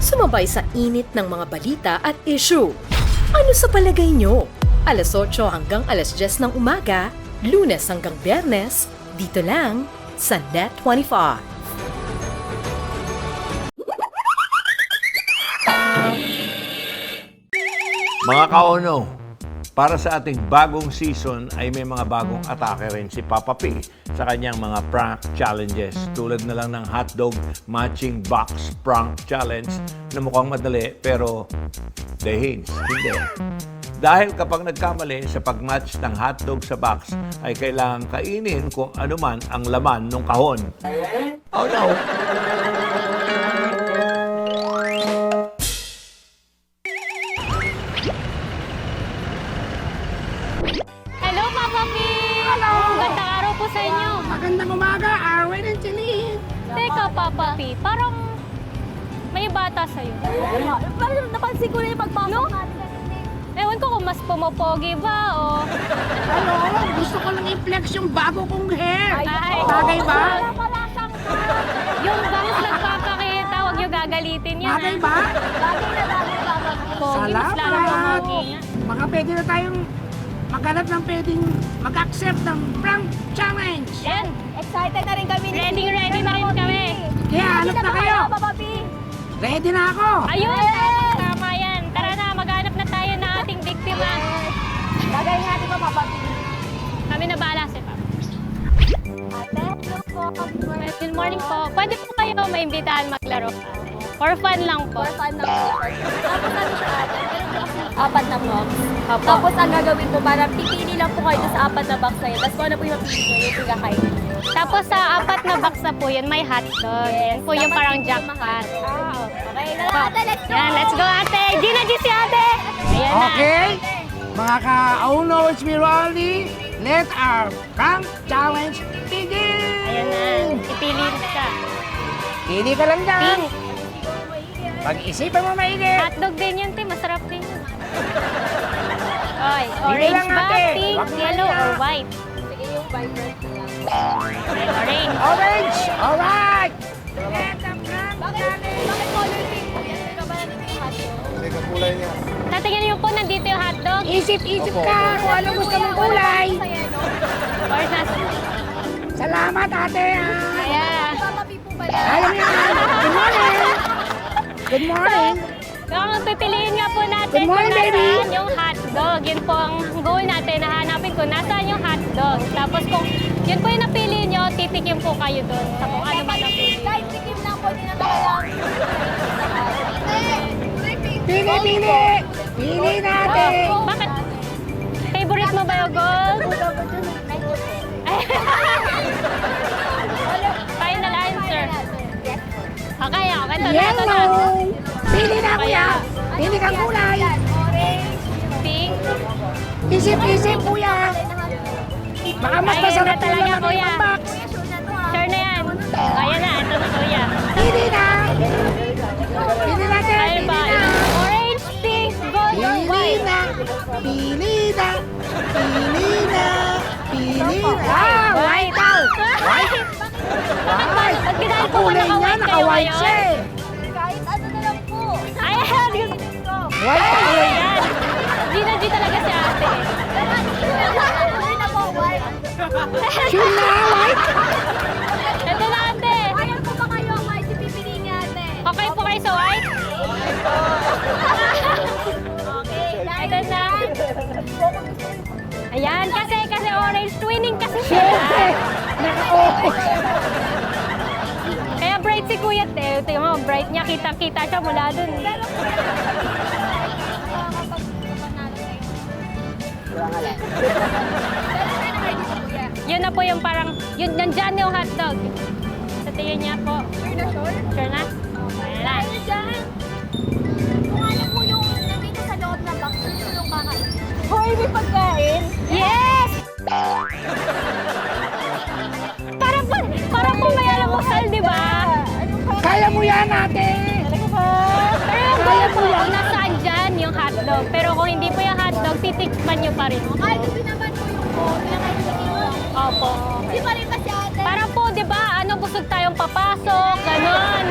Speaker 7: Sumabay sa init ng mga balita at issue. Ano sa palagay nyo? Alas 8 hanggang alas 10 ng umaga, Lunes hanggang Biyernes, dito lang sa Net25.
Speaker 1: Mga kaono, para sa ating bagong season ay may mga bagong atake rin si Papa P sa kanyang mga prank challenges. Tulad na lang ng hotdog matching box prank challenge na mukhang madali pero dahil hindi. Dahil kapag nagkamali sa pag-match ng hotdog sa box ay kailangan kainin kung ano man ang laman ng kahon. Oh no!
Speaker 3: Hello, Papa P! Hello! Magandang araw po sa inyo.
Speaker 6: Magandang umaga, Arwen and Celine.
Speaker 3: Teka, Papa P, parang may bata sa'yo.
Speaker 8: Parang napansin ko na yung pagpasok natin kanina.
Speaker 3: Ewan ko kung mas pumopogi ba o...
Speaker 6: Ano, gusto ko lang i-flex yung bago kong hair.
Speaker 3: Ay.
Speaker 6: Bagay ba?
Speaker 3: Yung bangs nagpapakita, huwag niyo gagalitin yan.
Speaker 6: Bagay ba?
Speaker 8: Bagay na Papa P.
Speaker 3: Pogi, mas lalo pumogi nga.
Speaker 6: Baka pwede na tayong maghanap ng pwedeng mag-accept ng prank challenge.
Speaker 3: Yan!
Speaker 8: Excited na rin kami.
Speaker 3: Ready na rin kami.
Speaker 6: Kaya hanap na kayo.
Speaker 8: Papa P.
Speaker 6: Ready na ako.
Speaker 3: Ayun! Tama yan. Tara na, maghanap na tayo ng ating biktima.
Speaker 4: Kaya natin pa papapili.
Speaker 3: Kami na bahala si Papa.
Speaker 4: Ate, hello po.
Speaker 3: Good morning po. Pwede po kayo maimbitahan maglaro. For fun lang po.
Speaker 4: For fun lang po. Tapos ano siya ate? Meron po kasi 4 na box. Tapos ang gagawin po, para pipili lang po kayo dun sa 4 na box na yun. Tapos kung ano po yung mapili nyo, yung pinakain.
Speaker 3: Tapos sa 4 na box na po yun, may hotdog. Yan po yung parang jackpot.
Speaker 4: Okay, ate, let's go!
Speaker 3: Yan, let's go ate! Gina G si ate! Ayan na.
Speaker 6: Okay? Mga ka-Uno, it's me, Rolly. Let our prank challenge begin!
Speaker 3: Ayan na. Ipili ka.
Speaker 6: Pili ka lang dyan.
Speaker 3: Pink.
Speaker 6: Pag-isipan mo maigi.
Speaker 3: Hotdog din yun, te. Masarap din yun. Oy,
Speaker 6: Pili lang,
Speaker 3: orange ba?
Speaker 6: ate.
Speaker 3: Pink,
Speaker 6: Wag mo
Speaker 3: yellow,
Speaker 6: yan.
Speaker 3: or white?
Speaker 4: Sige, yung vibrant na lang.
Speaker 3: Okay, orange.
Speaker 6: Orange! Alright!
Speaker 4: Bakit color pink po yan? Teka ba natin yung hotdog?
Speaker 3: Tatingnan niyo po, nandito yung hotdog.
Speaker 6: Isip-isip ka kung anong gusto mong kulay.
Speaker 3: Or nas...
Speaker 6: Salamat, ate.
Speaker 3: Ayan.
Speaker 4: Papapi po pala.
Speaker 6: Alam niyo yan. Good morning. Good morning.
Speaker 3: Kung pipiliin nga po natin
Speaker 6: Good morning,
Speaker 3: kung
Speaker 6: baby.
Speaker 3: nasaan yung hotdog. Yun po ang goal natin. Nahanapin ko nasaan yung hotdog. Tapos kung yun po yung napili nyo, titikim po kayo doon. Sa kung ano man ang pili.
Speaker 4: Kahit tikim lang po, di na kailangan.
Speaker 6: Pili, pili. Pili natin.
Speaker 3: Bakit? Favorite mo ba yung gold? Final answer. Okay, okay. Ito na, ito na.
Speaker 6: Yellow. Pili na, kuya. Pili kang kulay.
Speaker 3: Pink.
Speaker 6: Isip-isip, kuya. Baka mas
Speaker 3: Ayun
Speaker 6: masarap
Speaker 3: na
Speaker 6: yung
Speaker 3: talaga,
Speaker 6: laman
Speaker 3: kuya.
Speaker 6: ng box.
Speaker 3: Sure na yan. Ayan na, ito na kuya.
Speaker 6: Pili na. Pili natin.
Speaker 3: Ayun ba?
Speaker 6: Pili na.
Speaker 3: Orange, pink, gold, or
Speaker 6: Pili
Speaker 3: white?
Speaker 6: na. Pili na. Pili na. Pili na. Ah, white daw. White.
Speaker 3: Bakit ginahit po ka
Speaker 6: Kulay niya,
Speaker 3: naka-white kayo
Speaker 6: naka-white siya
Speaker 3: ngayon?
Speaker 6: eh.
Speaker 4: Kahit ano na lang po.
Speaker 3: Ayan!
Speaker 6: White color.
Speaker 3: Ayan! Gina G talaga si ate.
Speaker 4: Sure na po, white.
Speaker 6: Sure na, white.
Speaker 3: Ito na ate.
Speaker 4: Ayaw po ba kayo ang white yung pipili niya ate?
Speaker 3: Okay po kayo sa white?
Speaker 4: Okay,
Speaker 3: Ito na. Ayan, kasi orange twinning kasi siya. Kaya bright si Kuya Teo. Tingnan mo, bright niya. Kitang-kita siya mula dun. Yun na po yung parang, yun, nandyan yung hotdog. Sa tingin niya po.
Speaker 4: Sure na sure?
Speaker 3: Sure na? Ayan na.
Speaker 4: Ano dyan? Kung ano po yung nandito sa loob ng box, yun yung kakain.
Speaker 8: Hoy, may pagkain.
Speaker 3: Yes! Parang po may alamusal, di ba?
Speaker 6: Kaya mo yan, ate.
Speaker 3: Pero yung goal po, nasaan dyan yung hotdog. Pero kung hindi po yung hotdog, titikman nyo pa rin.
Speaker 4: Kahit hindi naman po yung po, pinakaitikin lang.
Speaker 3: Opo.
Speaker 4: Di pa rin pa si ate.
Speaker 3: Parang po, di ba, busog tayong papasok, ganon.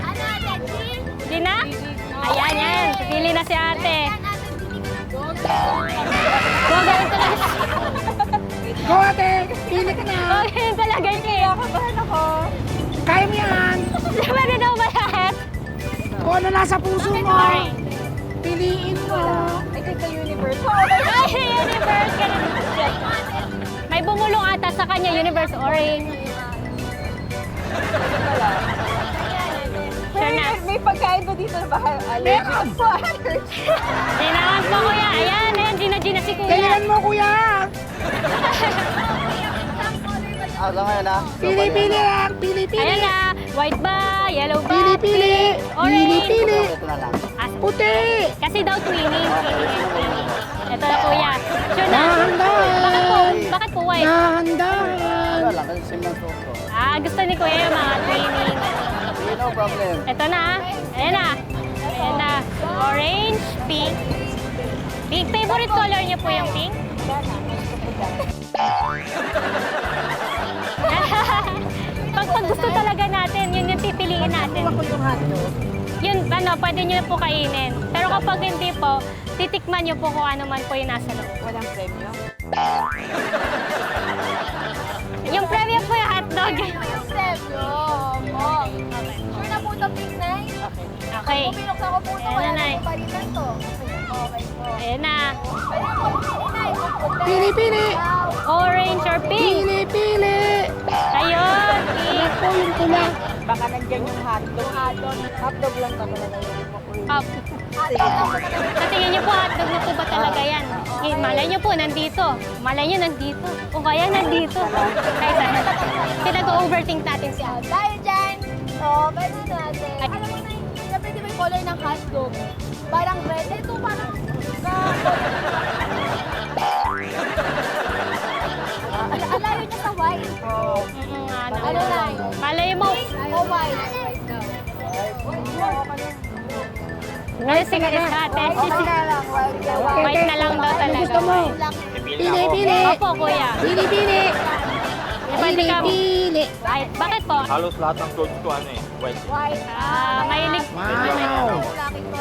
Speaker 4: Ano ate, chill?
Speaker 3: Di na? Ayan, yan. Pili na si ate. Go, ganun talaga.
Speaker 6: Go, ate. Pili ka na.
Speaker 3: Go, ganun talaga siya.
Speaker 8: Kabahan ako.
Speaker 6: Kaya mo yan.
Speaker 3: Pwede daw ba lahat?
Speaker 6: Kung ano nasa puso mo. Piliin mo.
Speaker 8: I think the universe.
Speaker 3: Ay, universe. Ganun siya. May bumulong ata sa kanya, universe orange. Sure na.
Speaker 8: May pagkain ba dito na baka allergic? So, allergic.
Speaker 3: Di naman po, kuya. Ayan, Gina si kuya.
Speaker 6: Kailan mo, kuya.
Speaker 9: Sa ngayon ha?
Speaker 6: Pili lang. Pili.
Speaker 3: Ayan na. White ba? Yellow ba?
Speaker 6: Pili.
Speaker 3: Orange.
Speaker 9: Ito na lang.
Speaker 6: Puti.
Speaker 3: Kasi daw twinning. Ito na kuya. Sure na.
Speaker 6: Dahan-dahan.
Speaker 3: Bakit po white?
Speaker 6: Dahan-dahan.
Speaker 9: Wala lang, kasi same lang suot ko.
Speaker 3: Gusto ni kuya yung mga twinning.
Speaker 9: No problem.
Speaker 3: Ito na. Ayan na. Ayan na. Orange, pink. Pink. Favorite color niyo po yung pink? Pag gusto talaga natin, yun yung pipiliin natin. Yun, pwede nyo po kainin. Pero kapag hindi po, titikman nyo po kung ano man po yung nasa loob.
Speaker 8: Walang premyo?
Speaker 3: Yung premyo po yung hotdog.
Speaker 4: Yung premyo. Sure na po ito, pink na.
Speaker 3: Okay.
Speaker 4: Kung binuksan ko po ito,
Speaker 3: Ayan
Speaker 4: wala
Speaker 3: na,
Speaker 4: na
Speaker 3: Nay.
Speaker 4: po palitan to. Okay po.
Speaker 3: Ayan na.
Speaker 6: Pili, pili.
Speaker 3: Orange or pink?
Speaker 6: Pili, pili.
Speaker 3: Ayun, pink.
Speaker 6: Ako yung pula.
Speaker 8: Baka nandyan yung hotdog. Hotdog lang ka talaga yun.
Speaker 3: Up. Sa tingin niyo po, hotdog na po ba talaga yan? Malay niyo po, nandito. Malay niyo, nandito. O kaya nandito. Kahit saan. Pinag-overthink natin siya.
Speaker 4: Dahil dyan, so, pwede natin. Alam mo na, siyempre di ba yung color ng hotdog? Parang red. Ito parang alayo niya sa white. Ano na yun?
Speaker 3: Malay mo.
Speaker 4: Oh, white.
Speaker 3: Ano sigaret natin? White na lang daw talaga.
Speaker 6: Gusto mo? Pili, pili.
Speaker 3: Opo, kuya.
Speaker 6: Pili, pili.
Speaker 3: Pwede ka.
Speaker 6: Pili.
Speaker 3: Ay, bakit po?
Speaker 5: Halos lahat ng clothes ko ano eh, white.
Speaker 3: Mahilig.
Speaker 6: Wow.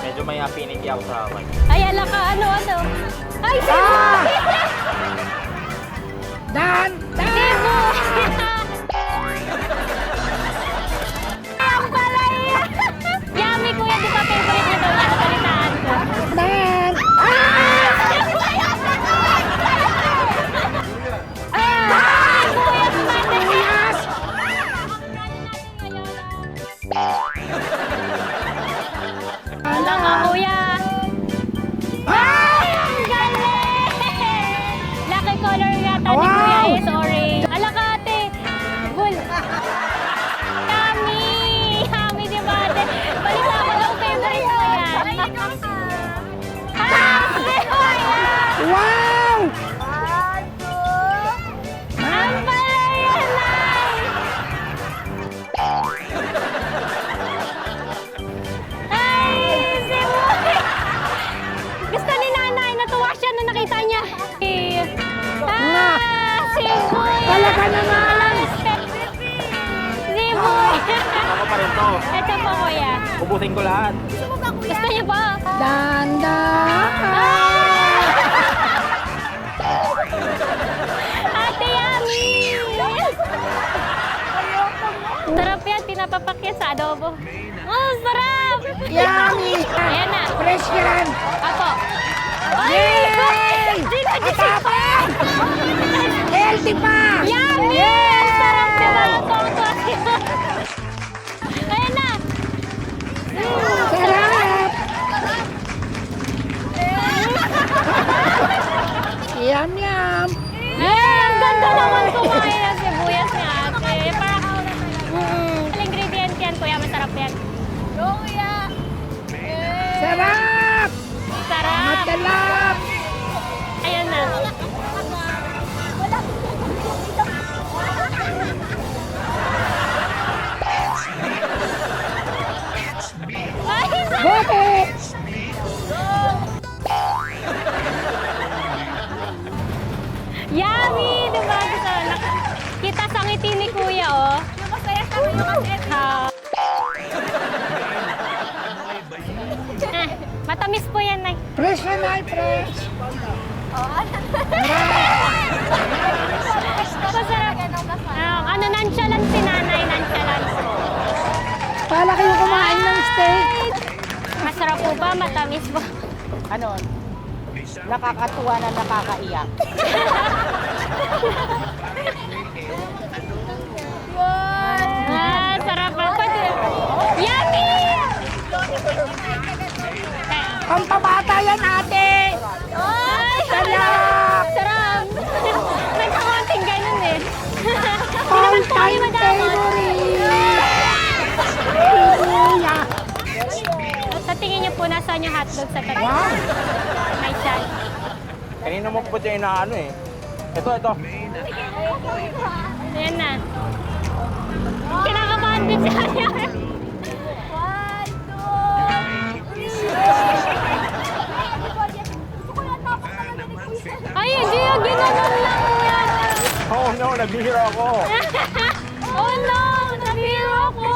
Speaker 5: Medyo may affinity ako sa white.
Speaker 3: Ay, ala ka. Ano? Ay, Cebu!
Speaker 6: Dan!
Speaker 3: Cebu! Ang palaya! Yummy, kuya. Di ba favorite niyo daw yan? Balitaan ko.
Speaker 6: Dan!
Speaker 3: Wala nga, kuya. Ay, ang galing! Lucky color yata ni kuya is orange. Ala ka, ate. Gul. Yummy! Yummy, di ba, ate? Balita ko daw favorite mo yan.
Speaker 6: Wow!
Speaker 3: Ang palaya na! Ay, Cebu! Gusto ni nanay, natuwa siya nung nakita niya. Cebu!
Speaker 6: Talaga naman!
Speaker 3: Cebu!
Speaker 5: Ako pa rin to.
Speaker 3: Ito po, kuya.
Speaker 5: Ubusin ko lahat.
Speaker 3: Gusto niyo ba?
Speaker 6: Danda!
Speaker 3: Ate Yami! Sarap yan, pinapapak yan sa adobo. Oh, sarap!
Speaker 6: Yummy!
Speaker 3: Ayan na.
Speaker 6: Fresh yan!
Speaker 3: Apo.
Speaker 6: Yay!
Speaker 3: Atapang!
Speaker 6: Healthy pa!
Speaker 3: Yummy! Sarap, diba? Tuwang-tuwa siya. Ayan na.
Speaker 6: Sarap! Yum, yum!
Speaker 3: Ang ganda naman kumain ng sibuyas ni ate. Parang, ingredient yan, kuya. Masarap yan.
Speaker 4: Go, kuya.
Speaker 6: Sarap!
Speaker 3: Sarap.
Speaker 6: Matalap!
Speaker 3: Ayan na. Ay,
Speaker 6: Bote!
Speaker 3: yummy! Diba? Kita sa ngiti ni kuya, oh.
Speaker 4: Masaya sa akin yung kasi.
Speaker 3: Matamis po yan, Nay.
Speaker 6: Fresh na na, fresh!
Speaker 3: Masarap. Ano, nonchalant si nanay, nonchalant.
Speaker 6: Pala kayo kumain ng steak!
Speaker 3: Masarap po ba? Matamis po?
Speaker 8: Ano? Nakakatuwa na nakakaiyak.
Speaker 3: Sarap po. Yummy!
Speaker 6: Pampabata yan, ate!
Speaker 3: Ay,
Speaker 6: Sarap!
Speaker 3: sarap! May kakonting ganun eh. Hindi
Speaker 6: All
Speaker 3: naman po kayo
Speaker 6: time
Speaker 3: madamot.
Speaker 6: Kuya!
Speaker 3: Sa tingin niyo po, nasaan yung hotdog sa tabi? May siya.
Speaker 5: Kanina mo po siya inaano eh. Ito.
Speaker 3: Ayan na. Kinakabahan din siya. Ay, hindi yung ginanon lang yan.
Speaker 5: Oh no, nagbihira ako.
Speaker 3: Oh no, nabiro ko.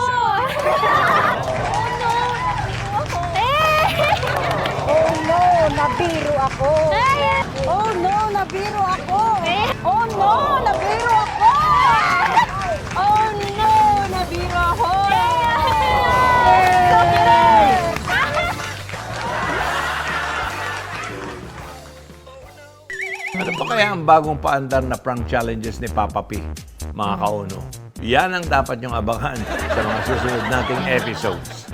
Speaker 8: Oh no, nabiro ako!
Speaker 3: Ay!
Speaker 8: Oh no, nabiro ako!
Speaker 3: Eh!
Speaker 8: Oh no, nabiro ako! Oh no, nabiro ako!
Speaker 1: bagong paandar na prank challenges ni Papa P, mga kauno. Yan ang dapat niyong abangan sa mga susunod nating episodes.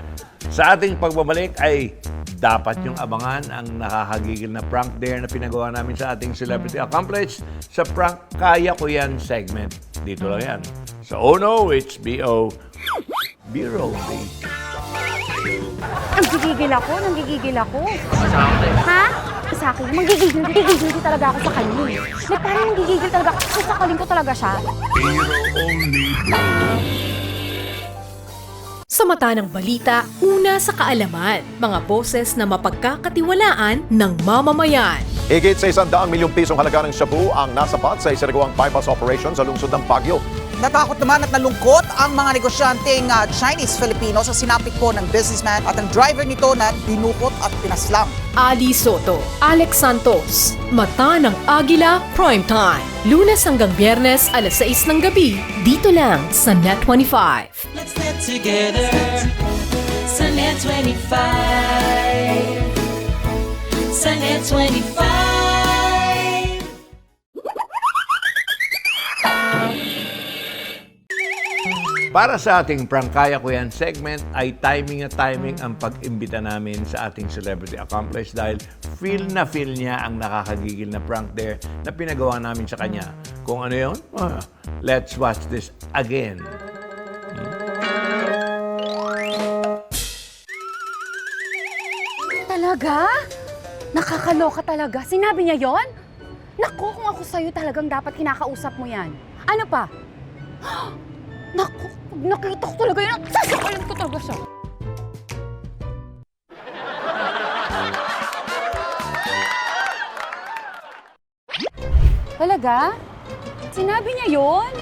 Speaker 1: Sa ating pagbabalik ay dapat niyong abangan ang nakakagigil na prank dare na pinagawa namin sa ating Celebrity Accomplice sa Prank Kaya Ko Yan segment. Dito lang yan. Sa Ono HBO Biro.
Speaker 4: Nanggigigil ako. Ha? Sa akin, manggigigil talaga ako sa kanya. Like, parang nanggigigil talaga ako. Sasakalin ko talaga siya.
Speaker 2: Hero only, bro.
Speaker 7: Sa mata ng balita, una sa kaalaman, mga boses na mapagkakatiwalaan ng mamamayan.
Speaker 5: Higit sa 100 milyong pisong halaga ng shabu ang nasapat sa isinagawang bypass operation sa lungsod ng Baguio.
Speaker 6: Natakot naman at nalungkot ang mga negosyanteng Chinese-Filipino sa sinapit po ng businessman at ang driver nito na dinukot at pinaslam.
Speaker 7: Ali Soto, Alex Santos, Mata ng Agila Primetime. Lunes hanggang Biyernes, alas 6 ng gabi, dito lang sa Net25.
Speaker 11: Let's get together sa Net 25. Sa Net 25.
Speaker 1: Para sa ating Prank Kaya Ko Yan segment ay timing ang pag-imbita namin sa ating Celebrity Accomplice dahil feel niya ang nakakagigil na prank dare na pinagawa namin sa kanya. Kung ano yun? Let's watch this again.
Speaker 4: Talaga? Nakakaloka talaga. Sinabi niya yon? Naku, kung ako sa'yo talagang dapat kinakausap mo yan. Ano pa? Naku, nakita ko talaga yun. Sasakalin ko talaga siya. Talaga? Sinabi niya yon?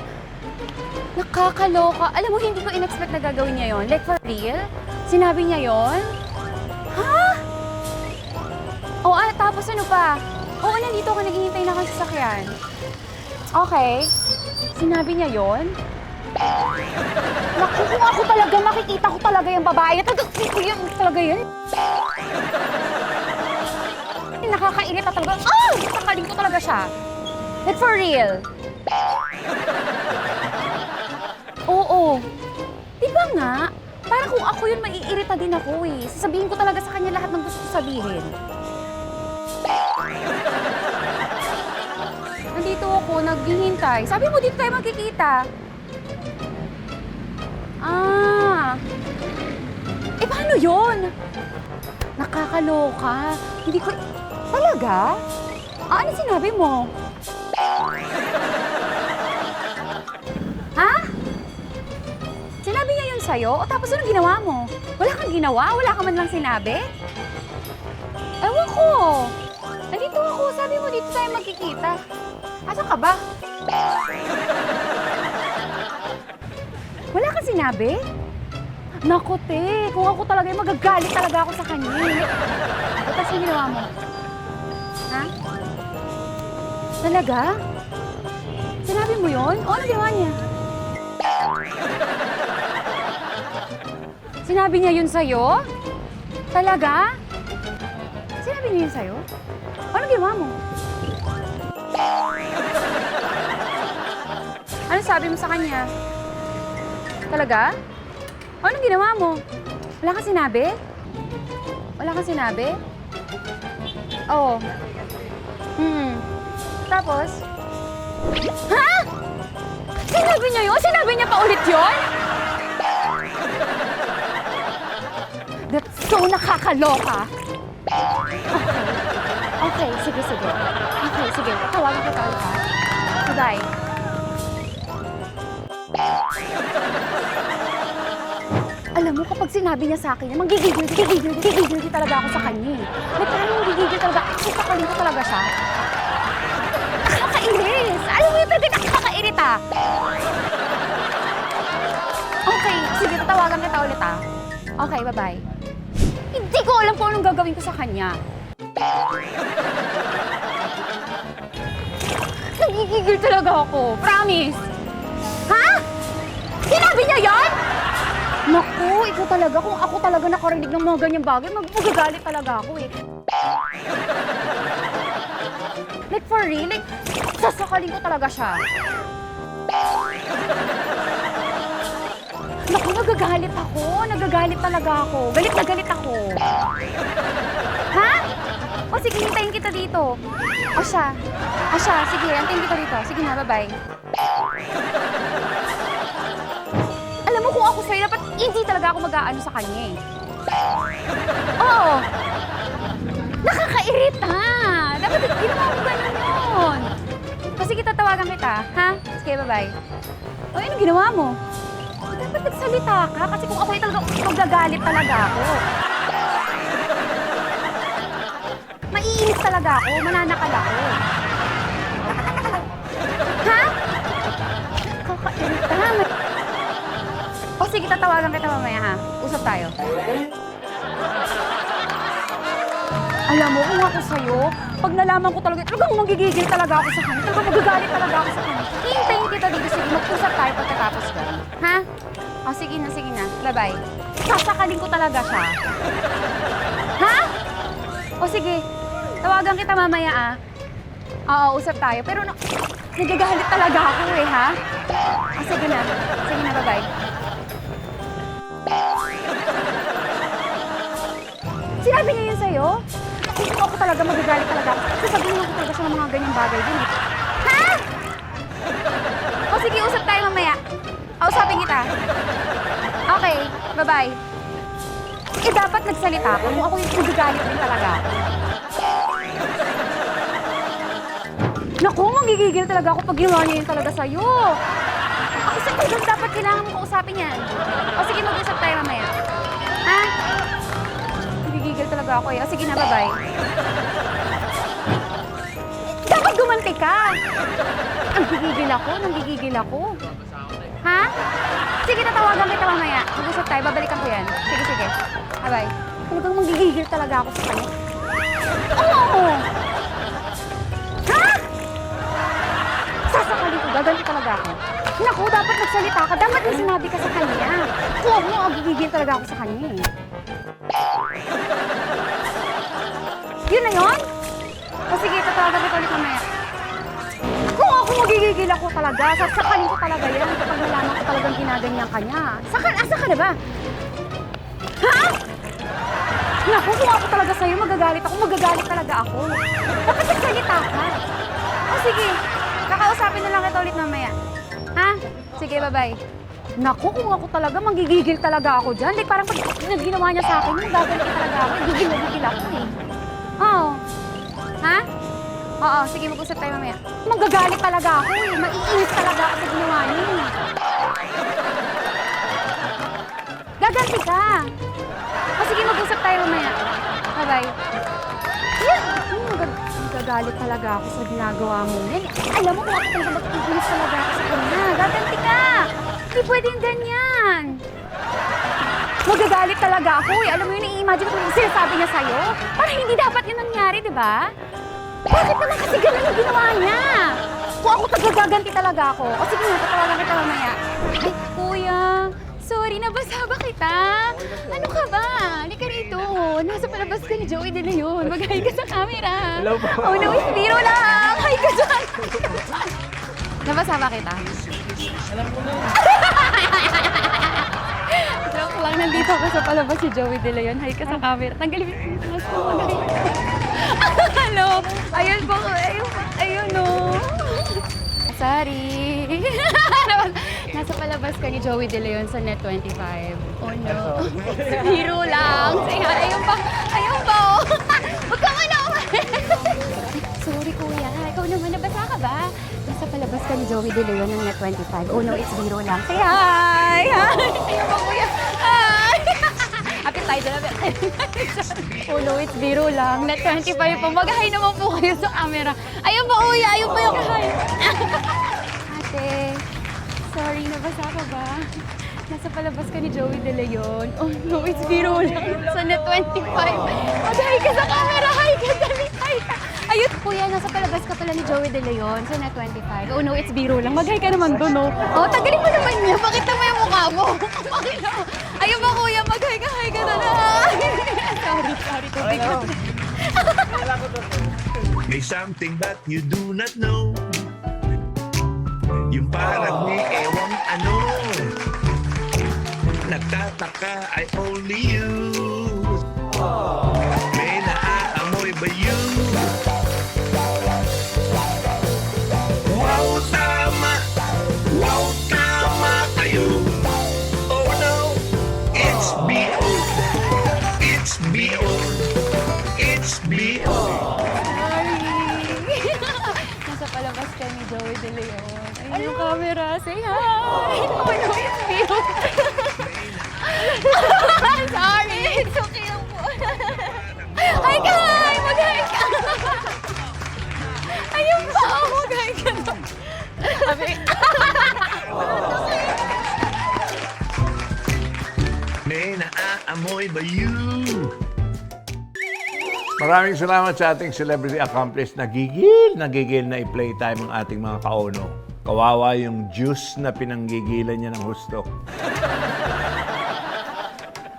Speaker 4: Nakakaloka. Alam mo, hindi ko in-expect na gagawin niya yon. Like, for real? Sinabi niya yon? Ha? Oo, tapos ano pa? Oo, nandito ka, naghihintay na kang sasakyan. Okay. Sinabi niya yon? Naku, kung ako talaga, makikita ko talaga yung babae. Talaga yun. Nakakainit na talaga. Sakaling ko talaga siya. Like, for real. Oo. Diba nga? Para kung ako yun, maiirita din ako eh. Sasabihin ko talaga sa kanya lahat ng gusto ko sabihin. Nandito ako, naghihintay. Sabi mo, dito tayo magkikita. Paano yun? Nakakaloka. Hindi ko... Talaga? Ano sinabi mo? Ha? Sinabi niya yun sa'yo? O tapos anong ginawa mo? Wala kang ginawa? Wala ka man lang sinabi? Ewan ko. Nandito ako. Sabi mo, dito tayo magkikita. Asan ka ba? Wala kang sinabi? Naku, te. Kung ako talaga, magagalit talaga ako sa kanya. O tapos yung ginawa mo? Ha? Talaga? Sinabi mo yun? O, ano ginawa niya? Sinabi niya yun sa'yo? Talaga? Sinabi niya yun sa'yo? Ano ginawa mo? Ano sabi mo sa kanya? Talaga? Anong ginawa mo? Wala kang sinabi? Wala kang sinabi? Oo. Tapos? Ha? Sinabi niya yun? Sinabi niya pa ulit yun? That's so nakakaloka. Okay, sige. Okay, sige. Tawagan kita ulit ha. Bye. Alam mo, kapag sinabi niya sa akin, manggigigil talaga ako sa kanya. Like, parang manggigigil talaga. Sasakalin ko talaga siya. Nakakainis! Alam mo yun talaga, nakakairita. Okay, sige, tatawagan kita ulit ha. Okay, bye-bye. Hindi ko alam kung anong gagawin ko sa kanya. Nagigigil talaga ako. Promise. Ha? Sinabi niya yan? Naku, ikaw talaga. Kung ako talaga nakarinig ng mga ganyang bagay, magagalit talaga ako eh. Like for real? Like, sasakalin ko talaga siya. Naku, nagagalit ako. Nagagalit talaga ako. Galit na galit ako. Ha? O sige, hintayin kita dito. O siya. Sige, hintayin kita dito. Sige na, bye-bye. Alam mo kung ako sa'yo, dapat hindi talaga ako mag-aano sa kanya eh. Oo. Nakakairita. Dapat ginawa mo ganun yun. O sige, tatawagan kita. Ha? Sige, bye-bye. O, anong ginawa mo? Dapat nagsalita ka kasi kung ako ay talaga magagalit talaga ako. Maiinis talaga ako, mananakal ako. Ha? Kakairita. O sige, tatawagan kita mamaya ha. Usap tayo. Alam mo, kung ako sa'yo, pag nalaman ko talagang magigigil talaga ako sa kanya. Talagang magagalit talaga ako sa kanya. Hintayin kita dito. Sige, mag-usap tayo pagkatapos ka. Ha? O, sige na. Bye-bye. Sasakalin ko talaga siya. Ha? O, sige. Tawagan kita mamaya, ah. Oo, usap tayo. Pero nagagalit talaga ako, eh, ha? O, sige na. Bye-bye. Sinabi niya yun sa'yo? Kung ako talaga, magagalit talaga ako. Sasabihin ko talaga siya ng mga ganyang bagay din, eh. Ha? O, sige, usap tayo mamaya. Usapin kita. Okay, bye-bye. Eh, dapat nagsalita ako kung ako yung magagalit din talaga ako. Naku, magigigil talaga ako pag ginawa niya yun talaga sa'yo. Ako sa talagang dapat kailangan mo kausapin yan. O sige, mag-usap tayo mamaya. Ha? Magigigil talaga ako eh. O sige na, bye-bye. Dapat gumanti ka. Nanggigigil ako. Ha? Sige, tatawagan kita mamaya. Mag-usap tayo, babalikan ko yan. Sige. Bye-bye. Talagang magigigil talaga ako sa kanya. Oo! Ha? Sasakalin ko, gaganti talaga ako. Naku, dapat nagsalita ka. Dapat may sinabi ka sa kanya. Kung mo, magigigil talaga ako sa kanya eh. Yun na yun? O sige, tatawagan kita ulit mamaya. Kung ako magigigil ako talaga, sasakalin ko talaga yan kapag nalaman ko talagang ginaganyan ka niya. Asa ka na ba? Ha? Naku, kung ako talaga sa'yo, magagalit talaga ako. Dapat nagsalita ka. O sige, kakausapin na lang kita ulit mamaya. Ha? Sige, bye-bye. Naku, kung ako talaga, magigigil talaga ako dyan. Like, parang pag ginawa niya sa akin, gagalit talaga ako. Gigil ako eh. Oo. Ha? Oo, sige, mag-usap tayo mamaya. Magagalit talaga ako eh. Maiinis talaga ako sa ginawa niya. Gaganti ka. O sige, mag-usap tayo mamaya. Bye-bye. Yan! Magagalit talaga ako sa ginagawa mo. Alam mo, kung ako talaga mag-iinis talaga ako sa kanya. Gaganti ka! Hindi pwedeng ganyan. Magagalit talaga ako eh. Alam mo yun, i-imagine ko yung sinasabi niya sa'yo. Parang hindi dapat yun nangyari, di ba? Bakit naman kasi ganun yung ginawa niya? Kung ako gaganti talaga ako. O sige nga, tatawagan kita mamaya. Ay, kuya. Sorry, nabasa ba kita? Ano ka ba? Halika rito. Nasa palabas ka ni Joey De Leon. Mag-hi ka sa camera.
Speaker 1: Hello po.
Speaker 4: Oh no, biro lang. Hi ka dyan. Nabasa ba kita?
Speaker 10: Alam ko na.
Speaker 4: Joke lang, nandito ako sa palabas si Joey De Leon. Hi ka sa camera. Tanggalin mo yung mask mo. Hello. Ayun po. Ayun no. Sorry. Nasa palabas ka ni Joey De Leon sa Net25. Oh no. Biro lang. Ayun pa. Oh. Huwag ka nga na Sorry kuya. Ikaw naman, nabasa ka ba? Nasa palabas ka ni Joey De Leon ng Net25. Oh no, it's biro lang. Say hi! Ayun pa kuya. Hi! Apit tayo dyan. Oh no, it's biro lang. Net25 po. Mag-hi naman po kayo sa camera. Ayun pa kuya. Ayun pa yung hi. Ate, sorry, nabasa ka ba? Nasa palabas ka ni Joey De Leon. Oh no, it's biro lang. Sa Net25. Mag-hi ka sa camera. Hi ka, dali. Hi ka. Ayun, kuya, nasa palabas ka pala ni Joey De Leon sa Net25. Oh no, it's biro lang. Mag-hi ka naman doon, no? Oh, tagalin mo naman niya. Pakita mo yung mukha mo. Pakita mo. Ayun ba, kuya? Mag-hi ka na lang. Sorry, tubig.
Speaker 2: May something that you do not know. Yung parang may ewang ano. Nagtataka ay only you. May naaamoy ba you? Wow, tama! Wow, tama kayo! Oh no! It's B.O. It's B.O. It's B.O.
Speaker 4: Nasa palabas ka ni Joey De Leon. Ayun yung camera. Say hi! Oh no, it's Bio. Sorry! It's okay lang po. Hi ka! Mag-hi ka! Ayun ba? Mag-hi ka na.
Speaker 2: May naaamoy ba you?
Speaker 1: Maraming salamat sa ating celebrity accomplice. Nagigil na i-play time ang ating mga kauno. Kawawa yung juice na pinanggigilan niya ng husto.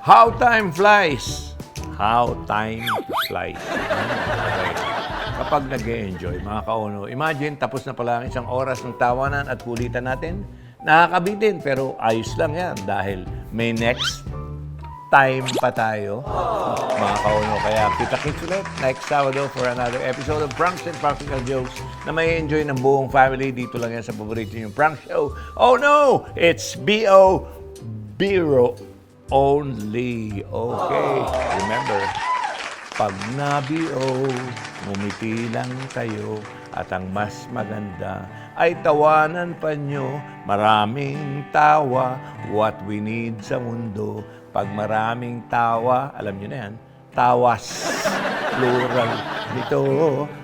Speaker 1: How time flies. How time flies. Okay. Kapag nag-e-enjoy, mga kauno, imagine tapos na pala ang isang oras ng tawanan at kulitan natin. Nakakabitin, pero ayos lang yan dahil may next time pa tayo, mga kauno. Kaya kita-kits ulit next Sabado for another episode of Pranks and Practical Jokes na may enjoy ng buong family. Dito lang yan sa paborito niyong prank show. Oh no! It's B.O. Biro only. Okay. Remember, pag na-B.O., ngumiti lang kayo at ang mas maganda ay tawanan pa nyo. Maraming tawa, what we need sa mundo. Pag maraming tawa, alam nyo na yan, tawas, plural nito.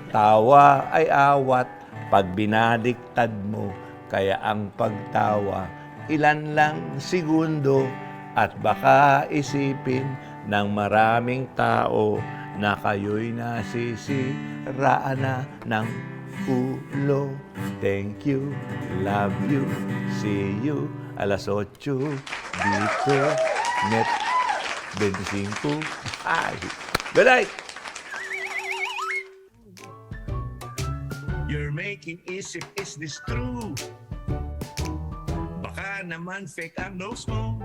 Speaker 1: Tawa ay awat pag binadiktad mo. Kaya ang pagtawa, ilan lang segundo. At baka isipin ng maraming tao na kayo'y nasisiraan na ng ulo. Thank you, love you, see you, 8:00 dito. Net 25. Ay, good night!
Speaker 2: You're making isip, is this true? Baka naman fake ang nose mo.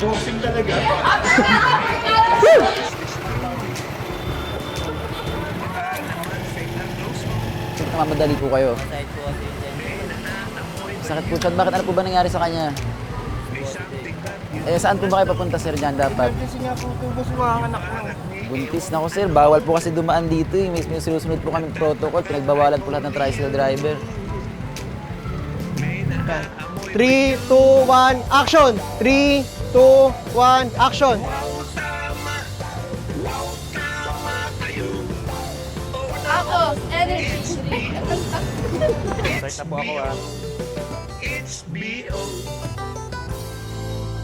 Speaker 2: Boxing talaga.
Speaker 9: Mamadali po kayo. Sakit po siya. Bakit ano po ba nangyari sa kanya? Eh, saan po ba kayo papunta, sir, dyan dapat?
Speaker 10: Kasi nga po, tubos mga anak ko.
Speaker 9: Buntis na ko, sir. Bawal po kasi dumaan dito eh. May sinusunod po kami protocol. Pinagbawalan po lahat ng tricycle driver.
Speaker 10: 3, 2, 1, action! 3, 2, 1, action!
Speaker 4: Ako, energy.
Speaker 10: Start na po ako
Speaker 2: It's B.O.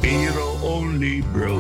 Speaker 2: Biro only, bro.